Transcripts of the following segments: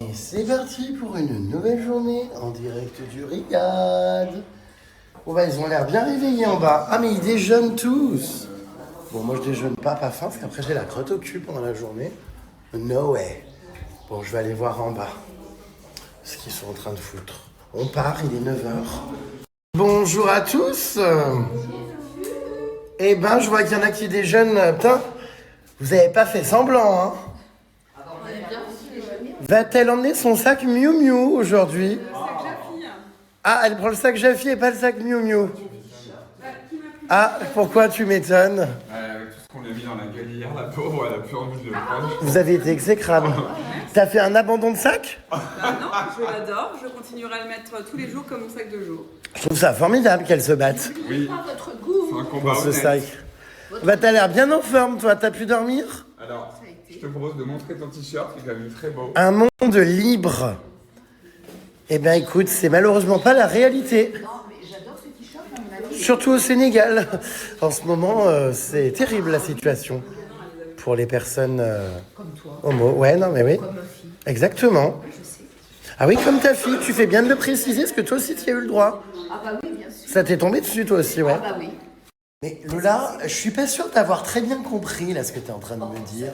Et c'est parti pour une nouvelle journée en direct du Riyad. Oh bah ils ont l'air bien réveillés en bas. Ah mais ils déjeunent tous. Bon moi je déjeune pas faim parce qu'après j'ai la crotte au cul pendant la journée. No way. Bon je vais aller voir en bas ce qu'ils sont en train de foutre. On part, il est 9h. Bonjour à tous. Eh ben je vois qu'il y en a qui déjeunent. Putain, vous avez pas fait semblant hein. Va-t-elle emmener son sac Miu Miu aujourd'hui? Ah, elle prend le sac Jaffi et pas le sac Miu Miu. Ah, pourquoi tu m'étonnes? Avec tout ce qu'on lui a mis dans la gueule hier, la pauvre, elle a plus envie de le prendre. Vous avez été exécrable. T'as fait un abandon de sac? Non, je l'adore, je continuerai à le mettre tous les jours comme mon sac de jour. Je trouve ça formidable qu'elle se batte Oui, c'est un combat pour ce honnête. sac. Bah t'as l'air bien en forme toi, t'as pu dormir? Alors, je te propose de montrer ton t-shirt qui est quand même très beau. Un monde libre. Eh ben écoute, c'est malheureusement pas la réalité. Surtout au Sénégal. En ce moment, c'est terrible la situation pour les personnes homo. Ouais, non, mais oui. Comme ma fille. Exactement. Je sais. Ah oui, comme ta fille, tu fais bien de le préciser, parce que toi aussi, tu y as eu le droit. Ah bah oui, bien sûr. Ça t'est tombé dessus, toi aussi, ouais. Ah bah oui. Mais Lola, je suis pas sûre d'avoir très bien compris, là, ce que tu es en train de me dire.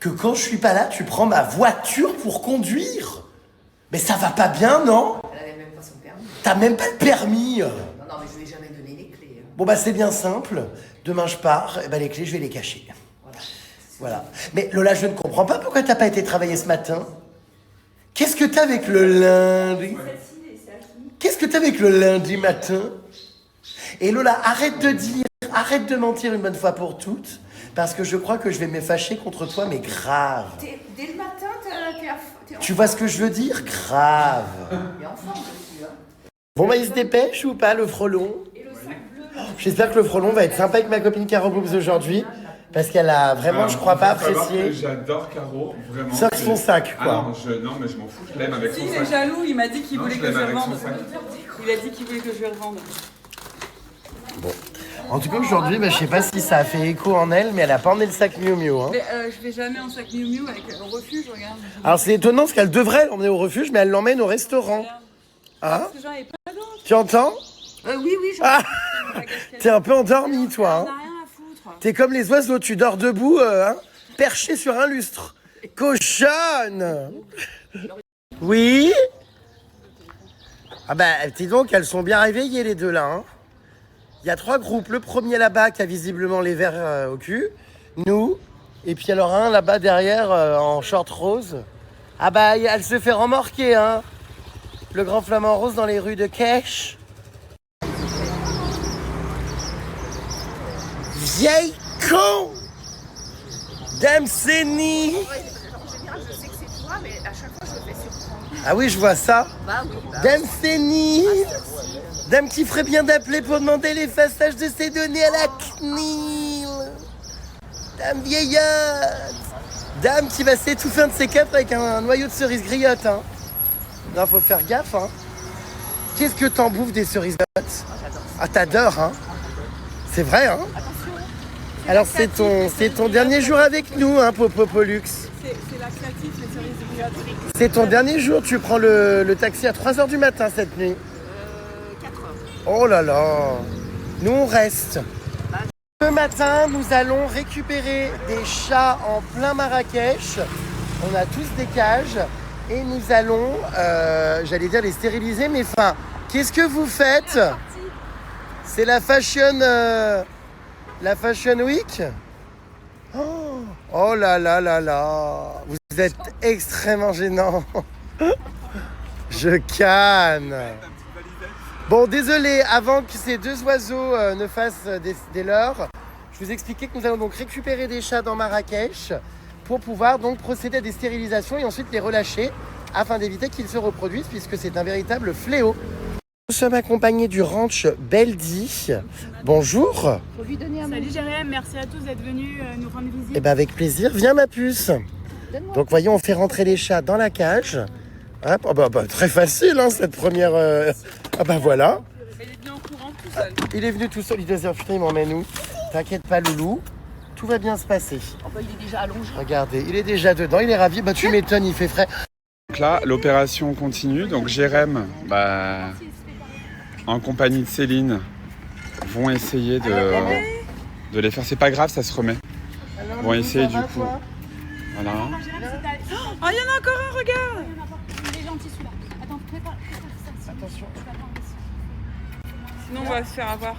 Que quand je suis pas là, tu prends ma voiture pour conduire. Mais ça va pas bien, non? Elle avait même pas son permis. T'as même pas le permis. Non, mais je lui ai jamais donné les clés. Bon bah c'est bien simple, demain je pars, et bah les clés je vais les cacher. Voilà. Mais Lola, je ne comprends pas pourquoi t'as pas été travailler ce matin. Qu'est-ce que t'as avec le lundi? Qu'est-ce que t'as avec le lundi matin? Et Lola, arrête de mentir une bonne fois pour toutes, parce que je crois que je vais me fâcher contre toi, mais grave. Dès le matin, t'es Tu vois ce que je veux dire? Grave. en forme dessus, hein. Bon bah il se dépêche ou pas le frelon? J'espère que le frelon va être sympa avec ma copine Caro Boobs aujourd'hui. Parce qu'elle a vraiment, je crois pas, faut savoir apprécié. que j'adore Caro, vraiment. Sauf son sac, quoi. Ah non, mais je m'en fous, je l'aime avec Si, son il est sac. jaloux, il m'a dit qu'il Non, voulait je que je l'aime le avec son revende. sac. Il a dit qu'il voulait que je le revende. En tout cas, aujourd'hui, bah, je sais pas si ça a fait écho en elle, mais elle a pas emmené le sac Miu Miu. Hein. Mais je vais jamais en sac Miu Miu au refuge, regarde. Alors, c'est étonnant parce qu'elle devrait l'emmener au refuge, mais elle l'emmène au restaurant. Hein? Parce que j'en ai pas d'autres. Tu entends? Oui, j'en Ah! T'es un peu endormi, toi. On Hein? n'a rien à foutre. T'es comme les oiseaux, tu dors debout, hein, perché sur un lustre. Cochonne! Oui? Ah bah, dis donc, elles sont bien réveillées, les deux, là. Hein. Il y a 3 groupes. Le premier là-bas qui a visiblement les verres au cul. Nous. Et puis alors un là-bas derrière en short rose. Ah bah, elle se fait remorquer, hein. Le grand flamant rose dans les rues de Kesh. Vieille con! Dame Sénie! général, je sais que c'est toi, mais à chaque fois, je me fais surprendre. Ah oui, je vois ça. Bah oui, bah. Dame Sénie! Dame qui ferait bien d'appeler pour demander l'effaçage de ses données à la CNIL. Dame vieillotte. Dame qui va s'étouffer un de ses quatre avec un noyau de cerise griotte. Hein. Non, faut faire gaffe. Hein. Qu'est-ce que t'en bouffes des cerises griottes? Ah, t'adores, hein. C'est vrai, hein. Alors, c'est ton dernier jour avec nous, hein, Popo Pollux. C'est laxatif, les cerises de griotte. C'est ton dernier jour. Tu prends le taxi à 3h du matin cette nuit. 4 heures. Oh là là. Nous, on reste. Ce matin, nous allons récupérer des chats en plein Marrakech. On a tous des cages et nous allons, j'allais dire les stériliser, mais enfin, qu'est-ce que vous faites? C'est la Fashion Week? Oh là là là là. Vous êtes extrêmement gênant. Je canne. Bon, désolé, avant que ces deux oiseaux ne fassent des leurs, je vous expliquais que nous allons donc récupérer des chats dans Marrakech pour pouvoir donc procéder à des stérilisations et ensuite les relâcher afin d'éviter qu'ils se reproduisent puisque c'est un véritable fléau. Nous sommes accompagnés du ranch Beldi. Bonjour. Faut lui donner un mot. Salut Jérém, merci à tous d'être venus nous rendre visite. Eh ben avec plaisir, viens ma puce. Donc voyons, on fait rentrer les chats dans la cage. Hop, oh bah, très facile hein, cette première... Ah bah voilà. Il est bien au courant tout seul. Il est venu tout seul, il doit se dire putain il m'emmène où? T'inquiète pas loulou, tout va bien se passer. Oh bah, il est déjà allongé. Regardez, il est déjà dedans, il est ravi. Bah tu m'étonnes, il fait frais. Donc là, l'opération continue. Donc Jérém, en compagnie de Céline, vont essayer de les faire. C'est pas grave, ça se remet. Alors, Vont Lou, essayer ça va, du coup. toi Voilà. Oh, il y en a encore un, regarde. Il est gentil celui-là. Attends, prépare ça. Attention. Sinon, on va se faire avoir.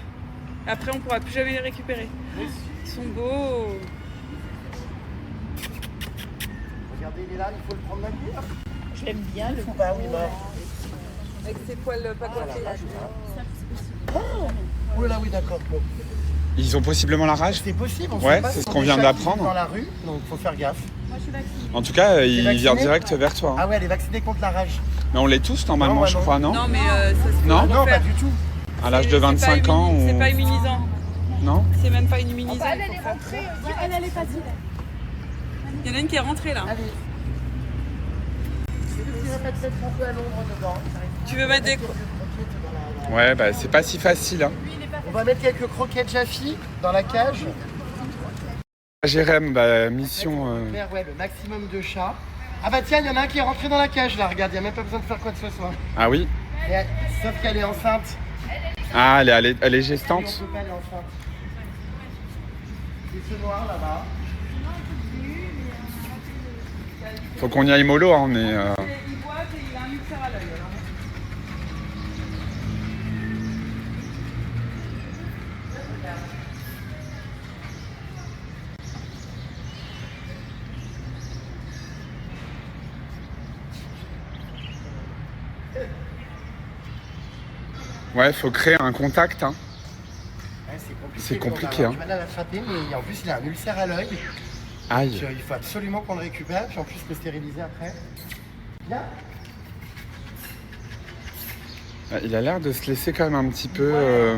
Après, on pourra plus jamais les récupérer. Ils sont beaux. Regardez, il est là, il faut le prendre d'un coup. Je l'aime bien, le Ou pas, oui, bah. Avec ses poils pas coiffés. Oh là là, oui, d'accord. Bon. Ils ont possiblement la rage. C'est possible, on Ouais, sait pas, c'est ce sont qu'on des vient chats d'apprendre. qui vivent dans la rue, donc faut faire gaffe. Moi, je suis vaccinée. En tout cas, ils vacciné viennent direct vers toi. hein. Ah ouais, elle est vaccinée contre la rage. Mais on l'est tous normalement, Non, moi, je non. crois, non? Non, mais ça se Non. peut Non, pas refaire. du tout. À l'âge de C'est pas 25 ans ou... C'est pas immunisant. Non? C'est même pas immunisant. Elle il faut est faire. rentrée. Elle est facile. Il y en a une qui est rentrée là. Allez. Tu vas mettre peut-être un peu à l'ombre dedans. Tu veux mettre des... Ouais, c'est pas si facile. Hein. On va mettre quelques croquettes Jaffi dans la cage. Jérém, mission... Faire le maximum de chats. Ah bah tiens, il y en a un qui est rentré dans la cage là, regarde, il n'y a même pas besoin de faire quoi que ce soit. Ah oui? Sauf qu'elle est enceinte. Ah, elle est Et on gestante. peut pas, elle est enceinte. C'est ce noir là-bas. Faut qu'on y aille mollo, hein, on est... Il boite et il a un ulcère à l'œil. alors. Ouais, faut créer un contact. Hein. Ouais, C'est compliqué, On a hein. du mal à l'attraper, mais en plus il a un ulcère à l'œil. Aïe. Il faut absolument qu'on le récupère, puis en plus le stériliser après. Viens. Il a l'air de se laisser quand même un petit peu...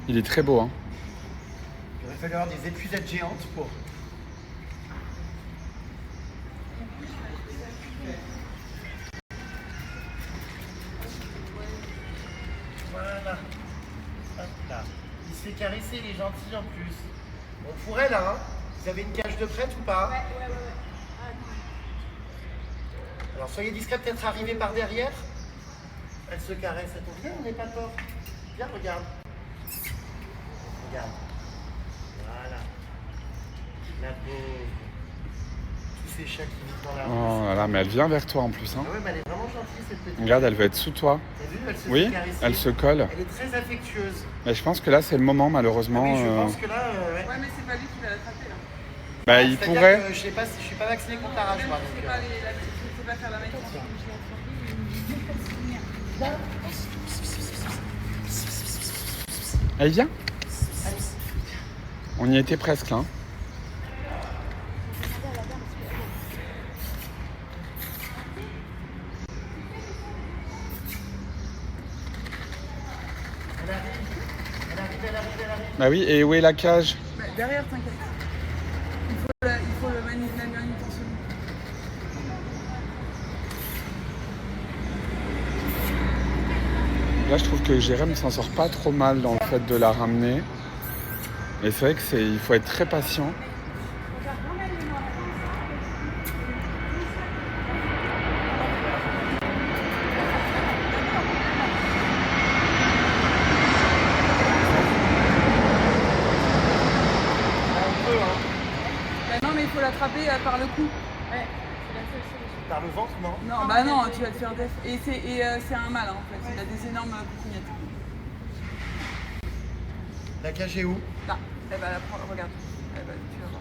Il est très beau, hein. Il aurait fallu avoir des épuisettes géantes pour. Voilà. Hop là. Il se fait caresser, il est gentil en plus. Bon, pour elle, hein. Vous avez une cage de prête ou pas? Ouais. Alors soyez discret, peut-être arriver par derrière. Elle se caresse, elle tombe bien, on n'est pas tort. Viens, regarde. Regarde. Voilà. La pauvre. Tous ces chats qui vivent dans la rue. Oh là là, mais elle vient vers toi en plus. Hein. Ah ouais, mais elle est vraiment gentille cette petite. Regarde, elle veut être sous toi. T'as vu, elle se Oui, fait caresser. elle se colle. Elle est très affectueuse. Mais je pense que là, c'est le moment, malheureusement. Oui, je pense que là, ouais. Ouais, mais c'est pas lui qui va l'attraper là. Il C'est-à-dire pourrait... que je sais pas si je suis pas vacciné contre la rage, moi. Je sais Donc, pas, je sais pas faire la médecine. Elle vient? On y était presque, là. elle arrive. Bah oui, et où est la cage? Derrière, t'inquiète. Il faut le la manutention. Là, je trouve que Jérém s'en sort pas trop mal dans le fait de la ramener. Et c'est vrai il faut être très patient. Bah non, mais il faut l'attraper par le cou. Par le ventre, non? Non, bah non, tu vas te faire def. Et c'est un mâle hein, en fait. Il a des énormes coucougnettes. La cage est où? Là, elle va la prendre, regarde. Tu vas voir.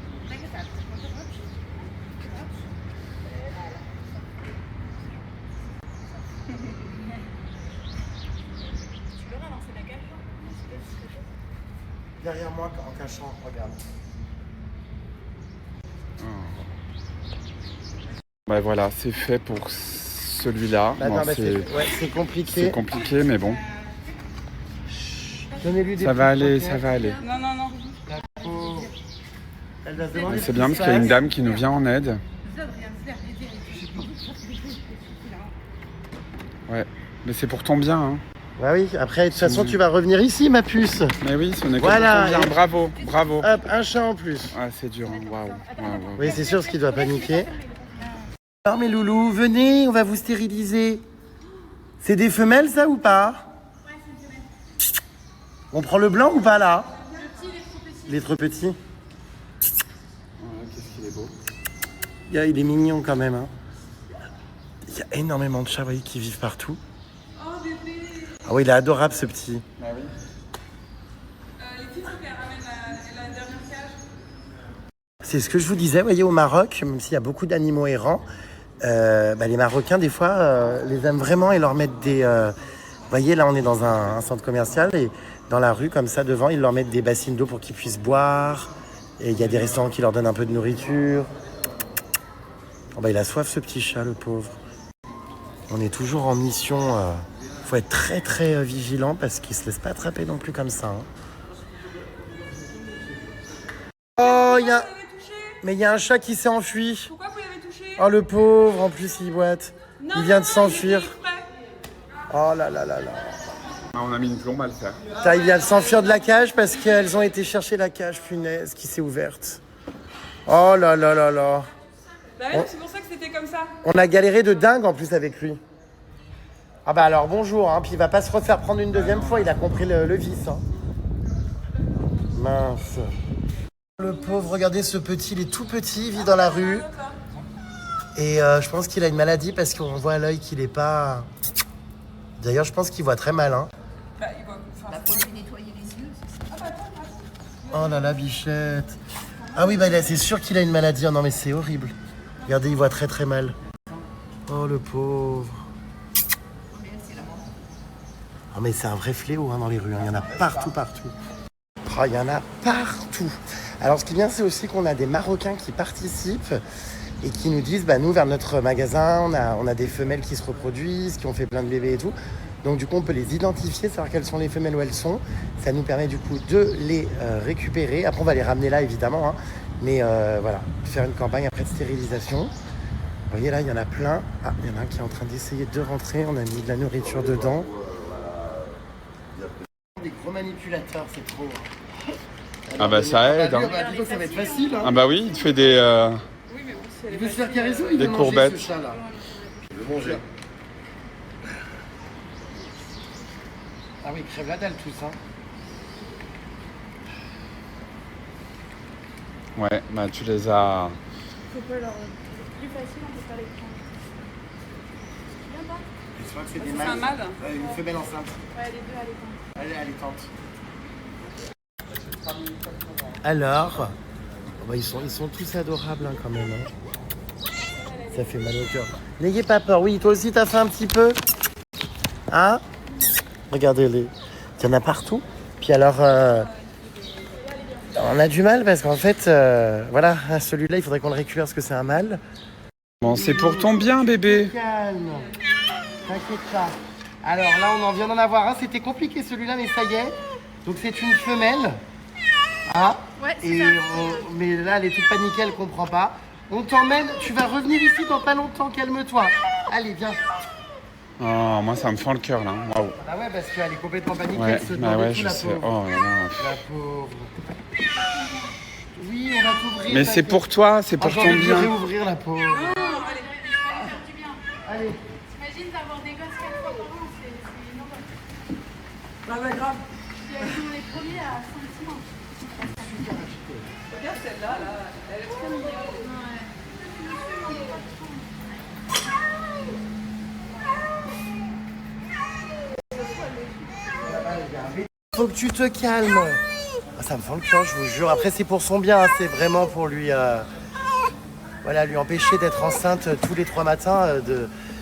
Derrière moi, en cachant, regarde. Bah voilà, c'est fait pour celui-là. Bah, Bon, non, bah, c'est c'est compliqué. compliqué, mais bon. Donnez-lui des Ça va petites aller, croquettes. ça va aller. Non, non, non. La pauvre. Elle va se demander C'est ce bien qui parce se qu'il y a une passe. dame qui nous vient en aide. Ouais, mais c'est pour ton bien. Hein. Bah oui, après, de toute façon, tu vas revenir ici, ma puce. Mais oui, ce n'est que Voilà. pour ton bien. Bravo, bravo. Hop, un chat en plus. Ah, c'est dur, hein. Waouh. Waouh. Oui, c'est sûr, ce qui doit paniquer. Alors, mes loulous, venez, on va vous stériliser. C'est des femelles, ça, ou pas? On prend le blanc ou pas, là? Il est trop petit. Ouais, qu'est-ce qu'il est beau. Il est mignon, quand même. Hein. Il y a énormément de chats, vous voyez, qui vivent partout. Ah oui, il est adorable, ce petit. Ah oui. Les filles, faut qu'elles ramènent la dernière cage. C'est ce que je vous disais, vous voyez, au Maroc, même s'il y a beaucoup d'animaux errants, les Marocains, des fois, les aiment vraiment et leur mettent des... vous voyez, là, on est dans un centre commercial et dans la rue, comme ça, devant, ils leur mettent des bassines d'eau pour qu'ils puissent boire. Et il y a des restaurants qui leur donnent un peu de nourriture. Oh, il a soif, ce petit chat, le pauvre. On est toujours en mission... faut être très, très vigilant parce qu'il se laisse pas attraper non plus comme ça. Hein. Oh, il y a... Mais il y a un chat qui s'est enfui. Pourquoi vous l'avez touché? Oh, le pauvre, en plus, il boite. Non, Il vient de non, s'enfuir. il était exprès. Oh là là là là. Ah, on a mis une plombe à le faire. Putain, il vient de s'enfuir de la cage parce qu'elles ont été chercher la cage, punaise, qui s'est ouverte. Oh là là là là. Bah oui, c'est pour ça que c'était comme ça. On a galéré de dingue en plus avec lui. Ah bah alors bonjour, hein. Puis il va pas se refaire prendre une deuxième fois, il a compris le vice. Hein. Mince. Le pauvre, regardez ce petit, il est tout petit, il vit dans la rue. Et je pense qu'il a une maladie parce qu'on voit à l'œil qu'il est pas... D'ailleurs, je pense qu'il voit très mal. Hein. Bah, il va... enfin, Faut lui nettoyer les yeux, c'est ça. Oh là là, bichette. Ah oui, c'est sûr qu'il a une maladie. Oh non, mais c'est horrible. Regardez, il voit très très mal. Oh le pauvre. Oh mais c'est un vrai fléau hein, dans les rues. Hein. Il y en a partout, partout. Oh, il y en a partout. Alors ce qui est bien, c'est aussi qu'on a des Marocains qui participent et qui nous disent, nous, vers notre magasin, on a des femelles qui se reproduisent, qui ont fait plein de bébés et tout. Donc du coup, on peut les identifier, savoir quelles sont les femelles, où elles sont. Ça nous permet du coup de les récupérer. Après, on va les ramener là, évidemment. Hein. Mais voilà, faire une campagne après de stérilisation. Vous voyez là, il y en a plein. Ah, il y en a un qui est en train d'essayer de rentrer. On a mis de la nourriture dedans. Des gros manipulateurs, c'est trop. Hein. Ah bah ça aide. Hein. Plutôt, ça va être facile. Hein. Ah bah oui, il te fait des... Oui, mais bon, si elle Il est veut se faire facile, caresser ou il Des veut manger courbettes. ce chat-là? Il veut manger. Ah oui, crève la dalle tous, hein. Ouais, bah tu les as... Faut pas leur... C'est plus facile, on peut pas les prendre. Viens pas. Je crois que c'est C'est un mâle. Une femelle enceinte. Ouais, les deux, allez, prendre. Elle est allaitante. Alors, ils sont tous adorables hein, quand même. Hein. Ça fait mal au cœur. N'ayez pas peur. Oui, toi aussi, t'as fait un petit peu. Hein? Regardez-les. Il y en a partout. Puis alors, on a du mal parce qu'en fait, voilà, celui-là, il faudrait qu'on le récupère parce que c'est un mâle. Bon, c'est pour ton bien, bébé. Calme. T'inquiète pas. Alors là, on en vient d'en avoir un. C'était compliqué celui-là, mais ça y est. Donc c'est une femelle. Ah. Ouais, c'est Et ça. mais là, elle est toute paniquée, elle comprend pas. On t'emmène. Tu vas revenir ici dans pas longtemps. Calme-toi. Allez, viens. Oh, moi ça me fend le cœur là. Waouh. Ah ouais, parce qu'elle est complètement paniquée. Ouais, Elle se bah demande ouais, tout, je la sais. pauvre. Oh là là. La pauvre. Oui, on va t'ouvrir. Mais c'est pour toi, c'est pour J'ai ton envie de bien. réouvrir la pauvre. Faire du bien. Allez. T'imagines d'avoir des gosses 4 fois par an, c'est une horreur. Ah bah grave. Puis elles sont les premiers à 5-6 mois. Regarde celle-là, là. Elle est trop mignonne. Faut que tu te calmes. Ah, ça me fend le cœur, je vous jure. Après, c'est pour son bien. Hein. C'est vraiment pour lui, voilà, lui empêcher d'être enceinte tous les 3 matins.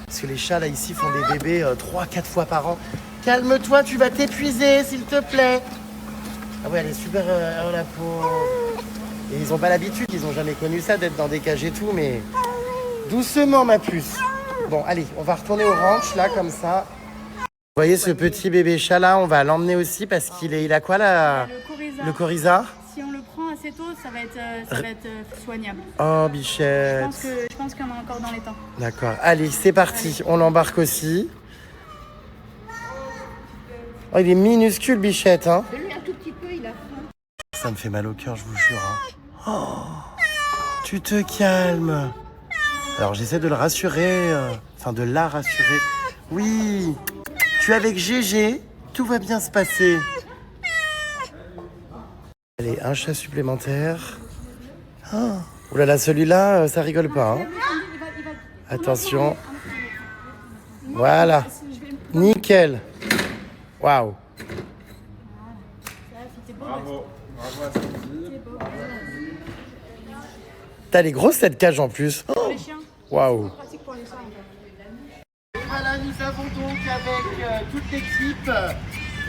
Parce que les chats, là, ici, font des bébés 3-4 fois par an. Calme-toi, tu vas t'épuiser, s'il te plaît. Ah ouais, elle est super, oh, la pauvre. Et ils n'ont pas l'habitude, ils n'ont jamais connu ça, d'être dans des cages et tout, mais... Doucement, ma puce. Bon, allez, on va retourner au ranch, là, comme ça. Vous voyez ce petit bébé chat là, on va l'emmener aussi parce il a quoi là? Le coryza. Si on le prend assez tôt, ça va être soignable. Oh Je bichette. pense qu'il y en a encore dans les temps. D'accord, allez c'est parti, on l'embarque aussi. Oh, il est minuscule, Bichette, hein. Donne-lui un tout petit peu, il a faim. Ça me fait mal au cœur, je vous jure. Hein. Oh, tu te calmes. Alors, j'essaie de le rassurer, enfin de la rassurer. Oui, tu es avec Gégé, tout va bien se passer. Allez, un chat supplémentaire. Oh, oh là là, celui-là, ça rigole pas. Hein. Attention. Voilà. Nickel. Waouh. Bravo. Bravo à Cindy. T'as les grosses cette cage en plus. Oh. Les chiens, Waouh. pratique pour les chiens. En fait. Voilà, nous avons donc avec toute l'équipe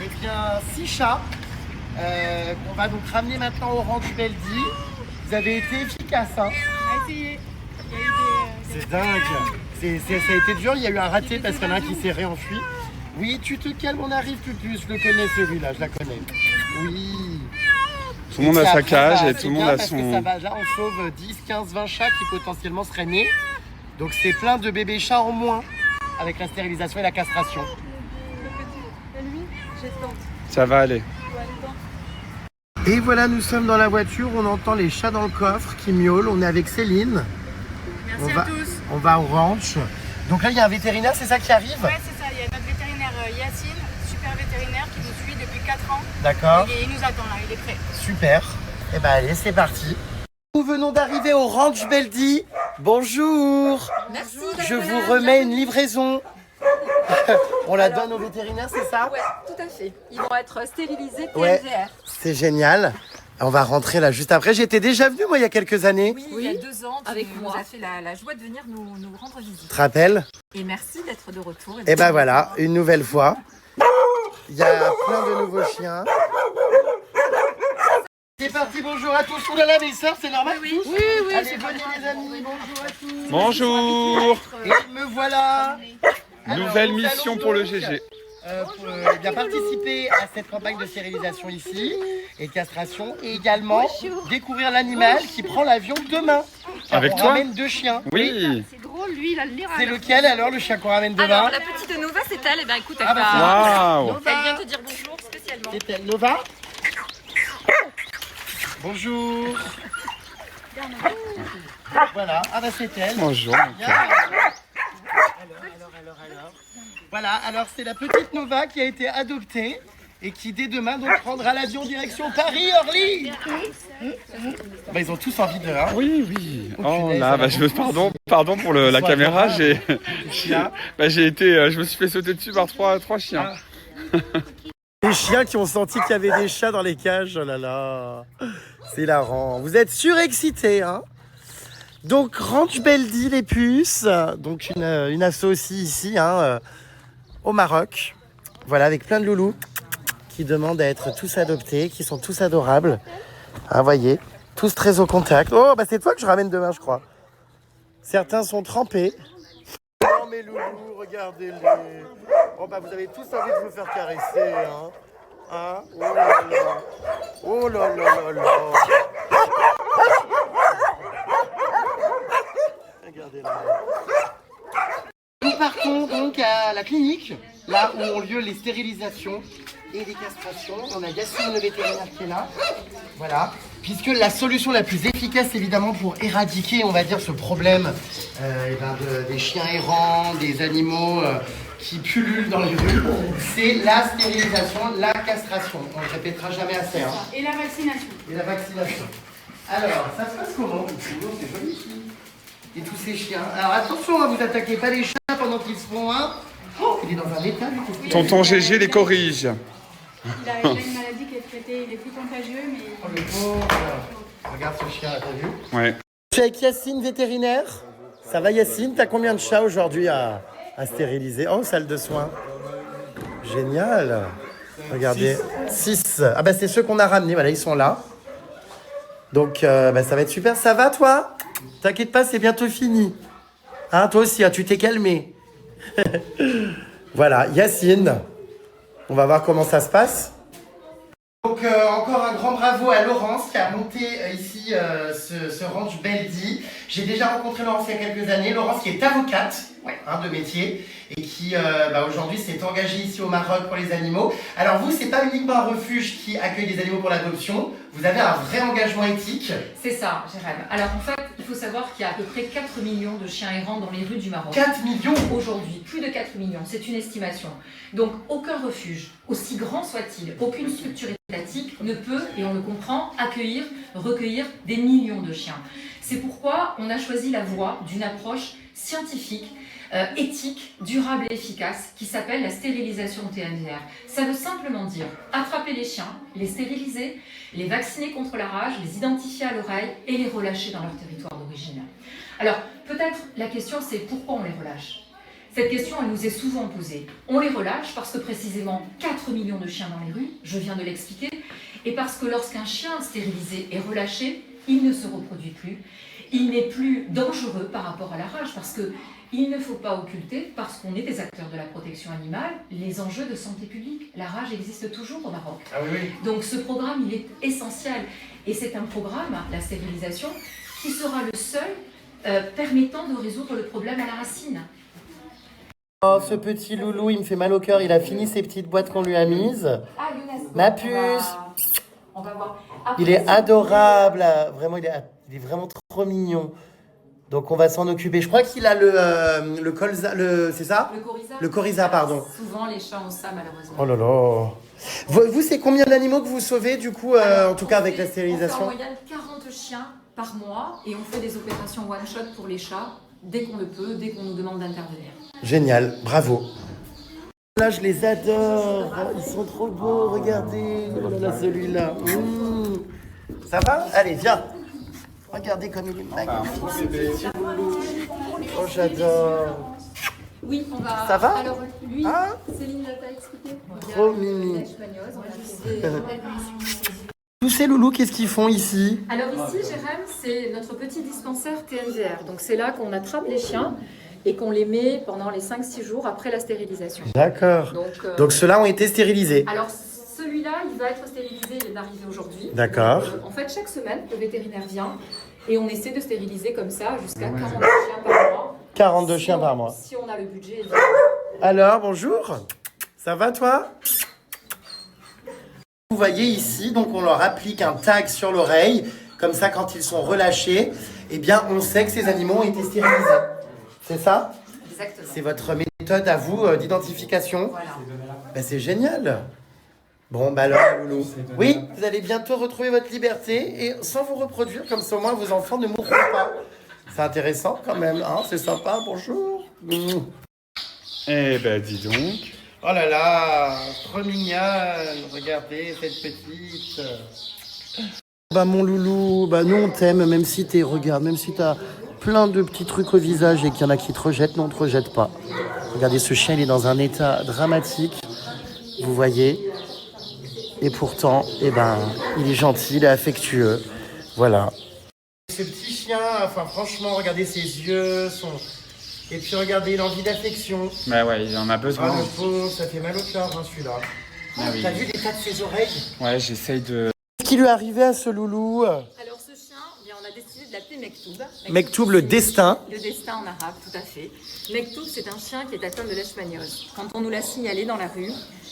eh bien 6 chats qu'on va donc ramener maintenant au Ranch Beldy. Vous avez été efficace, hein. On a essayé. Il y a eu des... C'est dingue. Ça a été dur, il y a eu un raté parce qu'il y en a un qui s'est réenfui. Oui, tu te calmes, on arrive plus. Je le connais celui-là, je la connais. Oui. Tout le monde a puis sa après, cage bah, et c'est tout le monde bien a parce que son... ça va, là, on sauve 10, 15, 20 chats qui potentiellement seraient nés. Donc c'est plein de bébés chats en moins avec la stérilisation et la castration. Et lui, j'ai tente. Ça va aller. Ouais, tente. Et voilà, nous sommes dans la voiture, on entend les chats dans le coffre qui miaulent. On est avec Céline. Merci à tous. On va au ranch. Donc là, il y a un vétérinaire, c'est ça qui arrive? Ouais, c'est ça. Il y a notre vétérinaire Yacine, super vétérinaire qui nous suit depuis 4 ans. D'accord, Et il nous attend là, il est prêt. super. Et ben allez, c'est parti. Nous venons d'arriver au Ranch Beldy. Bonjour. Merci. Je vous remets une livraison. On la donne au vétérinaire, c'est ça? Ouais, tout à fait. Ils vont être stérilisés Ouais. TMVR. C'est génial. On va rentrer là juste après. J'étais déjà venu moi il y a quelques années. Oui, il y a 2 ans, avec moi. Nous a fait la joie de venir nous rendre Tu visite. te rappelles? Et merci d'être de retour. Et ben voilà, une nouvelle fois. Il y a plein de nouveaux chiens. C'est parti, bonjour à tous. Ouh là là, mes sœurs, c'est normal? Oui, Allez, venez les amis, bonjour à tous. Bonjour. Et me voilà. Alors, Nouvelle nous mission allons pour le donc, GG. pour bien participer à cette campagne de stérilisation ici et de castration et également découvrir l'animal qui prend l'avion demain. Car Avec on toi? ramène 2 chiens. Oui. C'est drôle, lui, il a le nez C'est lequel alors le chien qu'on ramène demain? Alors, la petite Nova, c'est elle. Et ben écoute, elle, Ah bah, va... Waouh. elle vient te dire bonjour spécialement. C'est-elle Nova? Bonjour. Voilà, ah bah c'est elle. Bonjour. Bien. Alors. Voilà, alors c'est la petite Nova qui a été adoptée et qui dès demain donc prendra l'avion direction Paris-Orly. Bah, ils ont tous envie de... Hein. Oui. Oh, Oh punaise, là, ça bah, va pardon pour la Soit caméra. grave. Je me suis fait sauter dessus par trois chiens. Les chiens qui ont senti qu'il y avait des chats dans les cages, oh là là, c'est hilarant. Vous êtes surexcités, hein? Donc Ranch Beldy les puces, donc une asso aussi ici, hein, au Maroc. Voilà, avec plein de loulous qui demandent à être tous adoptés, qui sont tous adorables. Hein, voyez, tous très au contact. Oh, bah c'est toi que je ramène demain, je crois. Certains sont trempés. Oh mes loulous, regardez-les. Oh bah vous avez tous envie de vous faire caresser, hein. Hein? Oh là là. Oh là là là là. Regardez-là. Nous partons donc à la clinique, là où ont lieu les stérilisations et les castrations. On a Yacine le vétérinaire qui est là. Voilà. Puisque la solution la plus efficace évidemment pour éradiquer, on va dire, ce problème des chiens errants, des animaux qui pullulent dans les rues, c'est la stérilisation, la castration. On ne le répétera jamais assez. Hein. Et la vaccination. Et la vaccination. Alors, ça se passe comment? C'est joli ici. Et tous ces chiens. Alors attention, hein, vous attaquez pas les chats pendant qu'ils se font un. Oh, il est dans un état, lui. Tonton GG les corrige. Il a une maladie qui est traitée, il est plus contagieux, mais... Oh, le pauvre. Regarde ce chien, t'as vu? Ouais. Je suis avec Yacine, vétérinaire. Ça va, Yacine? T'as combien de chats aujourd'hui à stériliser? Oh, salle de soins. Génial. Regardez. 6. Ah bah c'est ceux qu'on a ramenés, voilà, ils sont là. Donc ça va être super. Ça va, toi? T'inquiète pas, c'est bientôt fini. Hein, toi aussi, hein, tu t'es calmé. Voilà, Yacine. On va voir comment ça se passe. Donc encore un grand bravo à Laurence qui a monté ici ce ranch Beldy. J'ai déjà rencontré Laurence il y a quelques années. Laurence qui est avocate de métier et qui aujourd'hui s'est engagée ici au Maroc pour les animaux. Alors vous, c'est pas uniquement un refuge qui accueille des animaux pour l'adoption, vous avez un vrai engagement éthique. C'est ça, Jérém. Alors en fait, il faut savoir qu'il y a à peu près 4 millions de chiens errants dans les rues du Maroc. 4 millions aujourd'hui, plus de 4 millions, c'est une estimation. Donc aucun refuge, aussi grand soit-il, aucune structure étatique ne peut, et on le comprend, accueillir, recueillir des millions de chiens. C'est pourquoi on a choisi la voie d'une approche scientifique, éthique, durable et efficace qui s'appelle la stérilisation TNVR. Ça veut simplement dire attraper les chiens, les stériliser, les vacciner contre la rage, les identifier à l'oreille et les relâcher dans leur territoire d'origine. Alors peut-être la question c'est pourquoi on les relâche ? Cette question elle nous est souvent posée. On les relâche parce que précisément 4 millions de chiens dans les rues, je viens de l'expliquer, et parce que lorsqu'un chien stérilisé est relâché, il ne se reproduit plus, il n'est plus dangereux par rapport à la rage parce que il ne faut pas occulter, parce qu'on est des acteurs de la protection animale, les enjeux de santé publique. La rage existe toujours au Maroc. Ah oui, oui. Donc ce programme, il est essentiel. Et c'est un programme, la stérilisation, qui sera le seul permettant de résoudre le problème à la racine. Oh, ce petit loulou, il me fait mal au cœur. Il a fini ses petites boîtes qu'on lui a mises. Ah, Younes, Ma puce. On va voir. Après, Il est adorable. Vraiment, il est vraiment trop mignon. Donc on va s'en occuper. Je crois qu'il a le colza, c'est ça ? Le coryza. Le coryza, pardon. Souvent les chats ont ça malheureusement. Oh là là. Vous, c'est combien d'animaux que vous sauvez du coup, en tout cas avec la On fait stérilisation ? en moyenne 40 chiens par mois et on fait des opérations one-shot pour les chats dès qu'on le peut, dès qu'on nous demande d'intervenir. Génial, bravo. Là, je les adore. Ils sont trop beaux, regardez. Oh là là, celui-là. Ça va ? Allez, viens. Regardez comme il est magnifique. Oh, j'adore. Oui, on va. Ça va ? Alors, lui, Ah, Céline t'a expliqué. trop mimi. Leishmaniose, on a fait Tous ces loulous, qu'est-ce qu'ils font ici ? Alors ici, Jérém, c'est notre petit dispensaire TNVR. Donc c'est là qu'on attrape les chiens et qu'on les met pendant les 5-6 jours après la stérilisation. D'accord. Donc ceux-là ont été stérilisés. Alors celui-là, il va être stérilisé, il vient d'arriver aujourd'hui. D'accord. Donc, en fait, chaque semaine, le vétérinaire vient et on essaie de stériliser comme ça jusqu'à 42 chiens par mois. 42 chiens par mois. Si on a le budget. Alors, bonjour. Ça va toi ? Vous voyez ici, donc on leur applique un tag sur l'oreille. Comme ça, quand ils sont relâchés, eh bien, on sait que ces animaux ont été stérilisés. C'est ça ? Exactement. C'est votre méthode à vous d'identification ? Voilà. Ben, c'est génial. Bon, bah alors, loulou. Oui, vous allez bientôt retrouver votre liberté et sans vous reproduire, comme ça au moins vos enfants ne mourront pas. C'est intéressant quand même, hein, c'est sympa, bonjour. Eh ben, dis donc. Oh là là, trop mignonne, regardez cette petite. Bah mon loulou, bah nous on t'aime, même si regarde, même si t'as plein de petits trucs au visage et qu'il y en a qui te rejettent, non on te rejette pas. Regardez, ce chien, il est dans un état dramatique, vous voyez. Et pourtant, eh ben, il est gentil, il est affectueux, voilà. Ce petit chien, enfin franchement, regardez ses yeux, et puis regardez, il a envie d'affection. Bah ouais, il en a besoin. Ah le pauvre, ça fait mal au cœur, hein, celui-là. Ah oui. T'as vu l'état de ses oreilles ? Ouais, j'essaye de... Qu'est-ce qui lui est arrivé à ce loulou ? Alors ce chien, eh bien, on a décidé de l'appeler Mektoub. Mektoub, le destin. Le destin en arabe, tout à fait. Mektoub, c'est un chien qui est atteint de leishmaniose. Quand on nous l'a signalé dans la rue,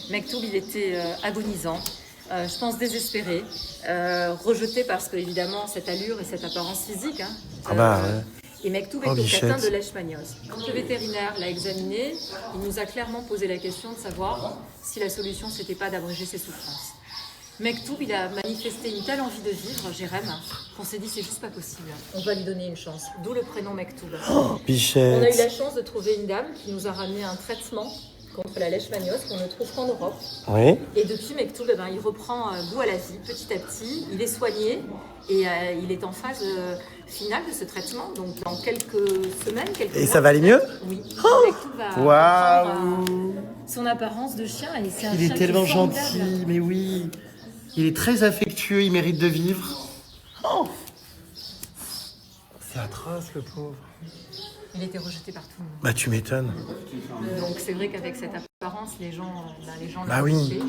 Mektoub, il était agonisant. Je pense désespéré, rejeté parce que évidemment cette allure et cette apparence physique. Hein, Ah bah ouais. Et Mektoub Oh, est bichette. atteint de leishmaniose. Quand le vétérinaire l'a examiné, il nous a clairement posé la question de savoir si la solution c'était pas d'abréger ses souffrances. Mektoub, il a manifesté une telle envie de vivre, Jérém, qu'on s'est dit c'est juste pas possible. On va lui donner une chance. D'où le prénom Mektoub. Oh, On a eu bichette. la chance de trouver une dame qui nous a ramené un traitement contre la leishmaniose qu'on ne trouve qu'en Europe. Oui. Et depuis Mektoub, eh ben, il reprend goût à la vie petit à petit. Il est soigné et il est en phase finale de ce traitement. Donc dans quelques semaines, quelques Et mois. ça va aller mieux ? Oui. Mektoub va reprendre, Waouh. son apparence de chien. Et c'est un Il chien est qui tellement formidable. gentil, mais oui. Il est très affectueux, il mérite de vivre. Oh. C'est atroce, le pauvre. Il était rejeté par tout le monde. Bah tu m'étonnes. Donc c'est vrai qu'avec cette apparence, les gens Bah l'ont oui. rejeté.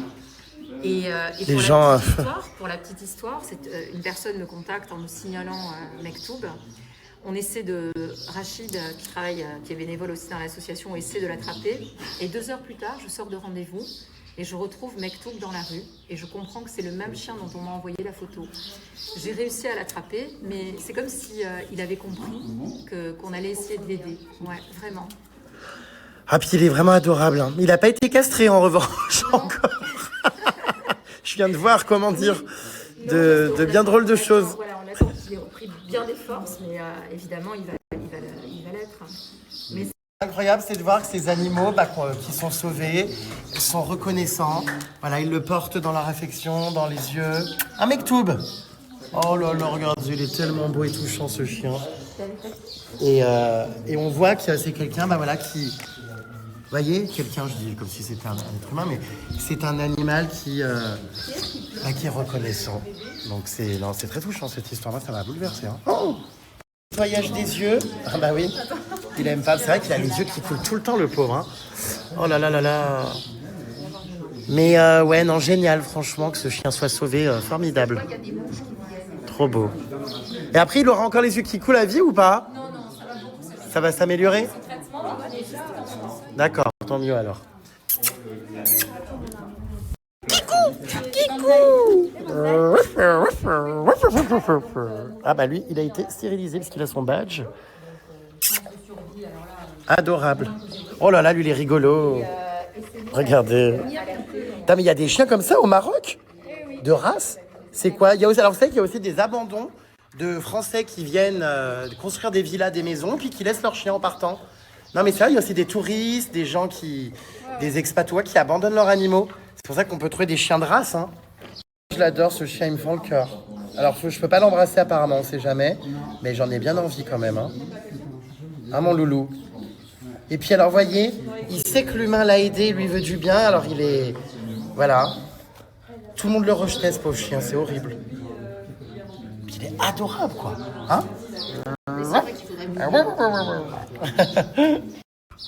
Et Les gens, pour la petite histoire, une personne me contacte en me signalant Mektoub On essaie de... Rachid, qui travaille, qui est bénévole aussi dans l'association, essaie de l'attraper. Et 2 heures plus tard, je sors de rendez-vous et je retrouve Mektoub dans la rue. Et je comprends que c'est le même chien dont on m'a envoyé la photo. J'ai réussi à l'attraper, mais c'est comme si il avait compris qu'on allait essayer de l'aider. Ouais, vraiment. Ah, puis il est vraiment adorable. Hein. Il n'a pas été castré en revanche encore. Je viens de voir, comment dire, de bien drôles de choses. Voilà, on attend qu'il ait repris bien des forces, mais évidemment, il va l'être. Mais Incroyable, c'est de voir que ces animaux qui sont sauvés sont reconnaissants. Voilà, ils le portent dans leur affection, dans les yeux. Un Mektoub. Oh là là, regarde, il est tellement beau et touchant ce chien. Et on voit que c'est quelqu'un, qui... Vous voyez, quelqu'un, je dis comme si c'était un être humain, mais c'est un animal qui est reconnaissant. Donc c'est très touchant cette histoire, moi ça m'a bouleversé. Hein. Oh, voyage des yeux. Ah bah oui, il aime pas. C'est vrai qu'il a les yeux qui coulent tout le temps, le pauvre. Hein. Oh là là là là. Mais ouais, non, génial, franchement, que ce chien soit sauvé, formidable. Trop beau. Et après, il aura encore les yeux qui coulent à vie ou pas? non, ça va beaucoup. Ça va s'améliorer? Le traitement va aller juste dans... D'accord, tant mieux alors. Ah bah lui, il a été stérilisé parce qu'il a son badge. Adorable. Oh là là, lui il est rigolo. Regardez. Putain, mais il y a des chiens comme ça au Maroc? De race? C'est quoi? Il y a aussi, alors vous savez qu'il y a aussi des abandons de Français qui viennent construire des villas, des maisons, puis qui laissent leurs chiens en partant. Non mais c'est vrai, il y a aussi des touristes, des gens des expatois qui abandonnent leurs animaux. C'est pour ça qu'on peut trouver des chiens de race. Hein. Je l'adore, ce chien, il me fend le cœur. Alors je peux pas l'embrasser apparemment, on sait jamais, mais j'en ai bien envie quand même. Hein, mon loulou. Et puis alors, voyez, il sait que l'humain l'a aidé, lui veut du bien, alors il est... Voilà. Tout le monde le rejetait, ce pauvre chien, c'est horrible. Puis il est adorable, quoi. Hein?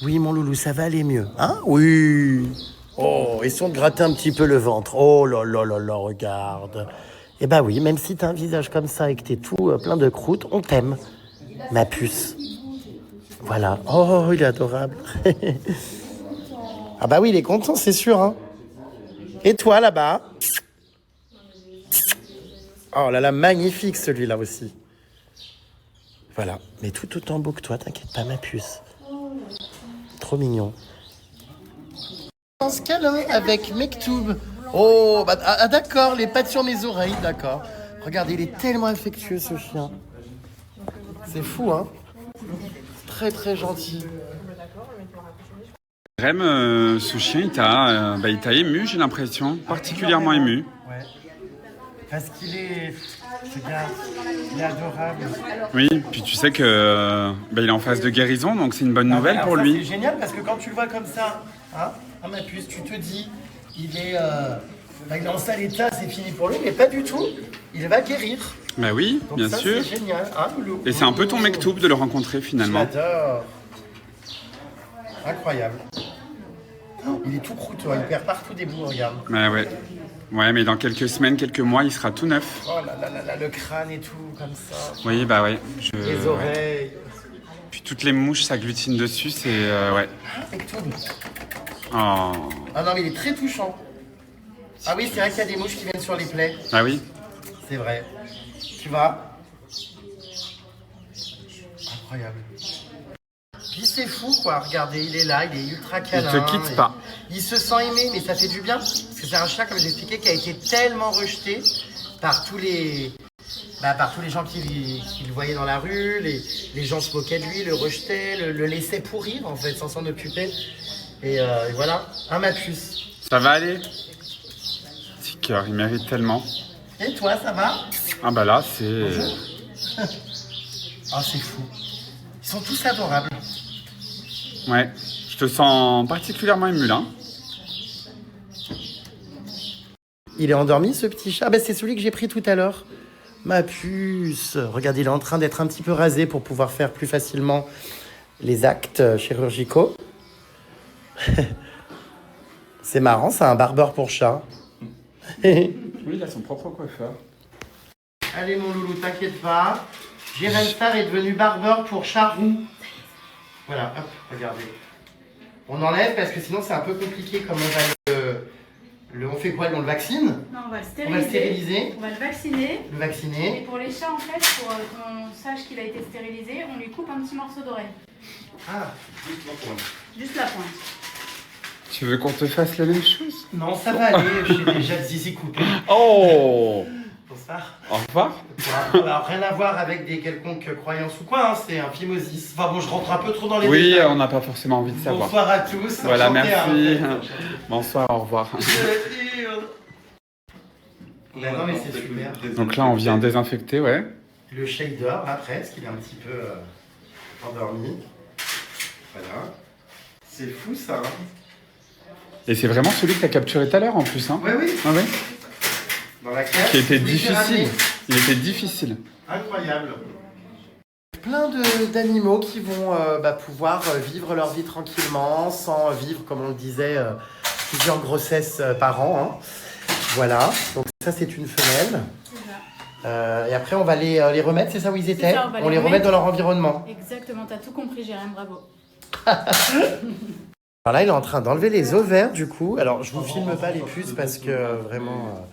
Oui, mon loulou, ça va aller mieux. Hein? Oui. Oh, et si on te grattait un petit peu le ventre? Oh là là là là, regarde. Eh ben oui, même si t'as un visage comme ça et que t'es tout plein de croûtes, on t'aime, ma puce. Voilà. Oh, il est adorable. Ah bah oui, il est content, c'est sûr. Hein. Et toi, là-bas? Oh là là, magnifique celui-là aussi. Voilà, mais tout autant beau que toi, t'inquiète pas, ma puce. Trop mignon. On se câlin avec Mektoub. Oh, d'accord, les pattes sur mes oreilles, d'accord. Regardez, il est tellement affectueux, ce chien. C'est fou, hein? Très, très gentil. Rem, ce chien, il t'a ému, j'ai l'impression. Particulièrement ému. Ouais. Parce qu'il est... Regarde, il est adorable. Oui, puis tu sais que il est en phase de guérison, donc c'est une bonne nouvelle pour lui. C'est génial parce que quand tu le vois comme ça, hein, ma puce, tu te dis, il est en sale état, c'est fini pour lui, mais pas du tout. Il va guérir. Bah oui, donc bien ça, sûr. C'est génial, hein, loulou. Et c'est un peu ton Mektoub de le rencontrer finalement. J'adore. Incroyable. Il est tout croûteux, il perd partout des bouts, regarde. Bah ouais. Ouais, mais dans quelques semaines, quelques mois, il sera tout neuf. Oh là là là là, le crâne et tout, comme ça. Oui, bah ouais. Les oreilles. Puis toutes les mouches s'agglutinent dessus, c'est... ouais. Mektoub. Oh. Ah non, mais il est très touchant. Ah oui, c'est vrai qu'il y a des mouches qui viennent sur les plaies. Ah oui. C'est vrai. Tu vois? Incroyable. Puis c'est fou, quoi. Regardez, il est là, il est ultra câlin. Il te quitte pas. Il se sent aimé, mais ça fait du bien. Parce que c'est un chien, comme j'expliquais, qui a été tellement rejeté par tous les gens qui le voyaient dans la rue. Les gens se moquaient de lui, le rejetaient, le laissaient pourrir, en fait, sans s'en occuper. Et voilà, ma puce. Ça va aller? Petit cœur, il mérite tellement. Et toi, ça va? Ah bah là, c'est... Ah, c'est fou. Ils sont tous adorables. Ouais, je te sens particulièrement ému là. Il est endormi, ce petit chat? C'est celui que j'ai pris tout à l'heure. Ma puce. Regarde, il est en train d'être un petit peu rasé pour pouvoir faire plus facilement les actes chirurgicaux. C'est marrant, c'est un barbeur pour chat. Oui, il a son propre coiffeur. Allez, mon loulou, t'inquiète pas. Jérém Star est devenu barbeur pour Charroux. Voilà, hop, regardez. On enlève parce que sinon c'est un peu compliqué comme on va on fait quoi? On le vaccine? Non, on va le On va le stériliser. On va le vacciner. Le vacciner. Et pour les chats, en fait, pour qu'on sache qu'il a été stérilisé, on lui coupe un petit morceau d'oreille. Ah, juste la pointe. Juste la pointe. Tu veux qu'on te fasse la même chose? Non, ça va aller, j'ai déjà le zizi coupé. Oh! Bonsoir. Au revoir. Alors, rien à voir avec des quelconques croyances ou quoi, hein, c'est un phimosis. Enfin bon, je rentre un peu trop dans les Oui, détails. on n'a pas forcément envie de savoir. Bonsoir à tous. Voilà, Enchanté, merci. hein, Bonsoir, au revoir. Non, mais c'est super. Donc là, on vient désinfecter, ouais. Le chat il dort là presque, il est un petit peu endormi. Voilà. C'est fou ça. Hein. Et c'est vraiment celui que tu as capturé tout à l'heure en plus, hein? Ouais, oui. Ah ouais? Dans la cage. Qui était Oui, j'ai difficile. ramené. Il était difficile. Incroyable. Plein d'animaux qui vont pouvoir vivre leur vie tranquillement, sans vivre, comme on le disait, plusieurs grossesses par an. Hein. Voilà, donc ça c'est une femelle. Et après on va les remettre, c'est ça où ils étaient? Ça, on les remet dans leur environnement. Exactement, t'as tout compris, Jérém, bravo. Alors là il est en train d'enlever les ovaires du coup. Alors je vous filme pas les puces parce que vraiment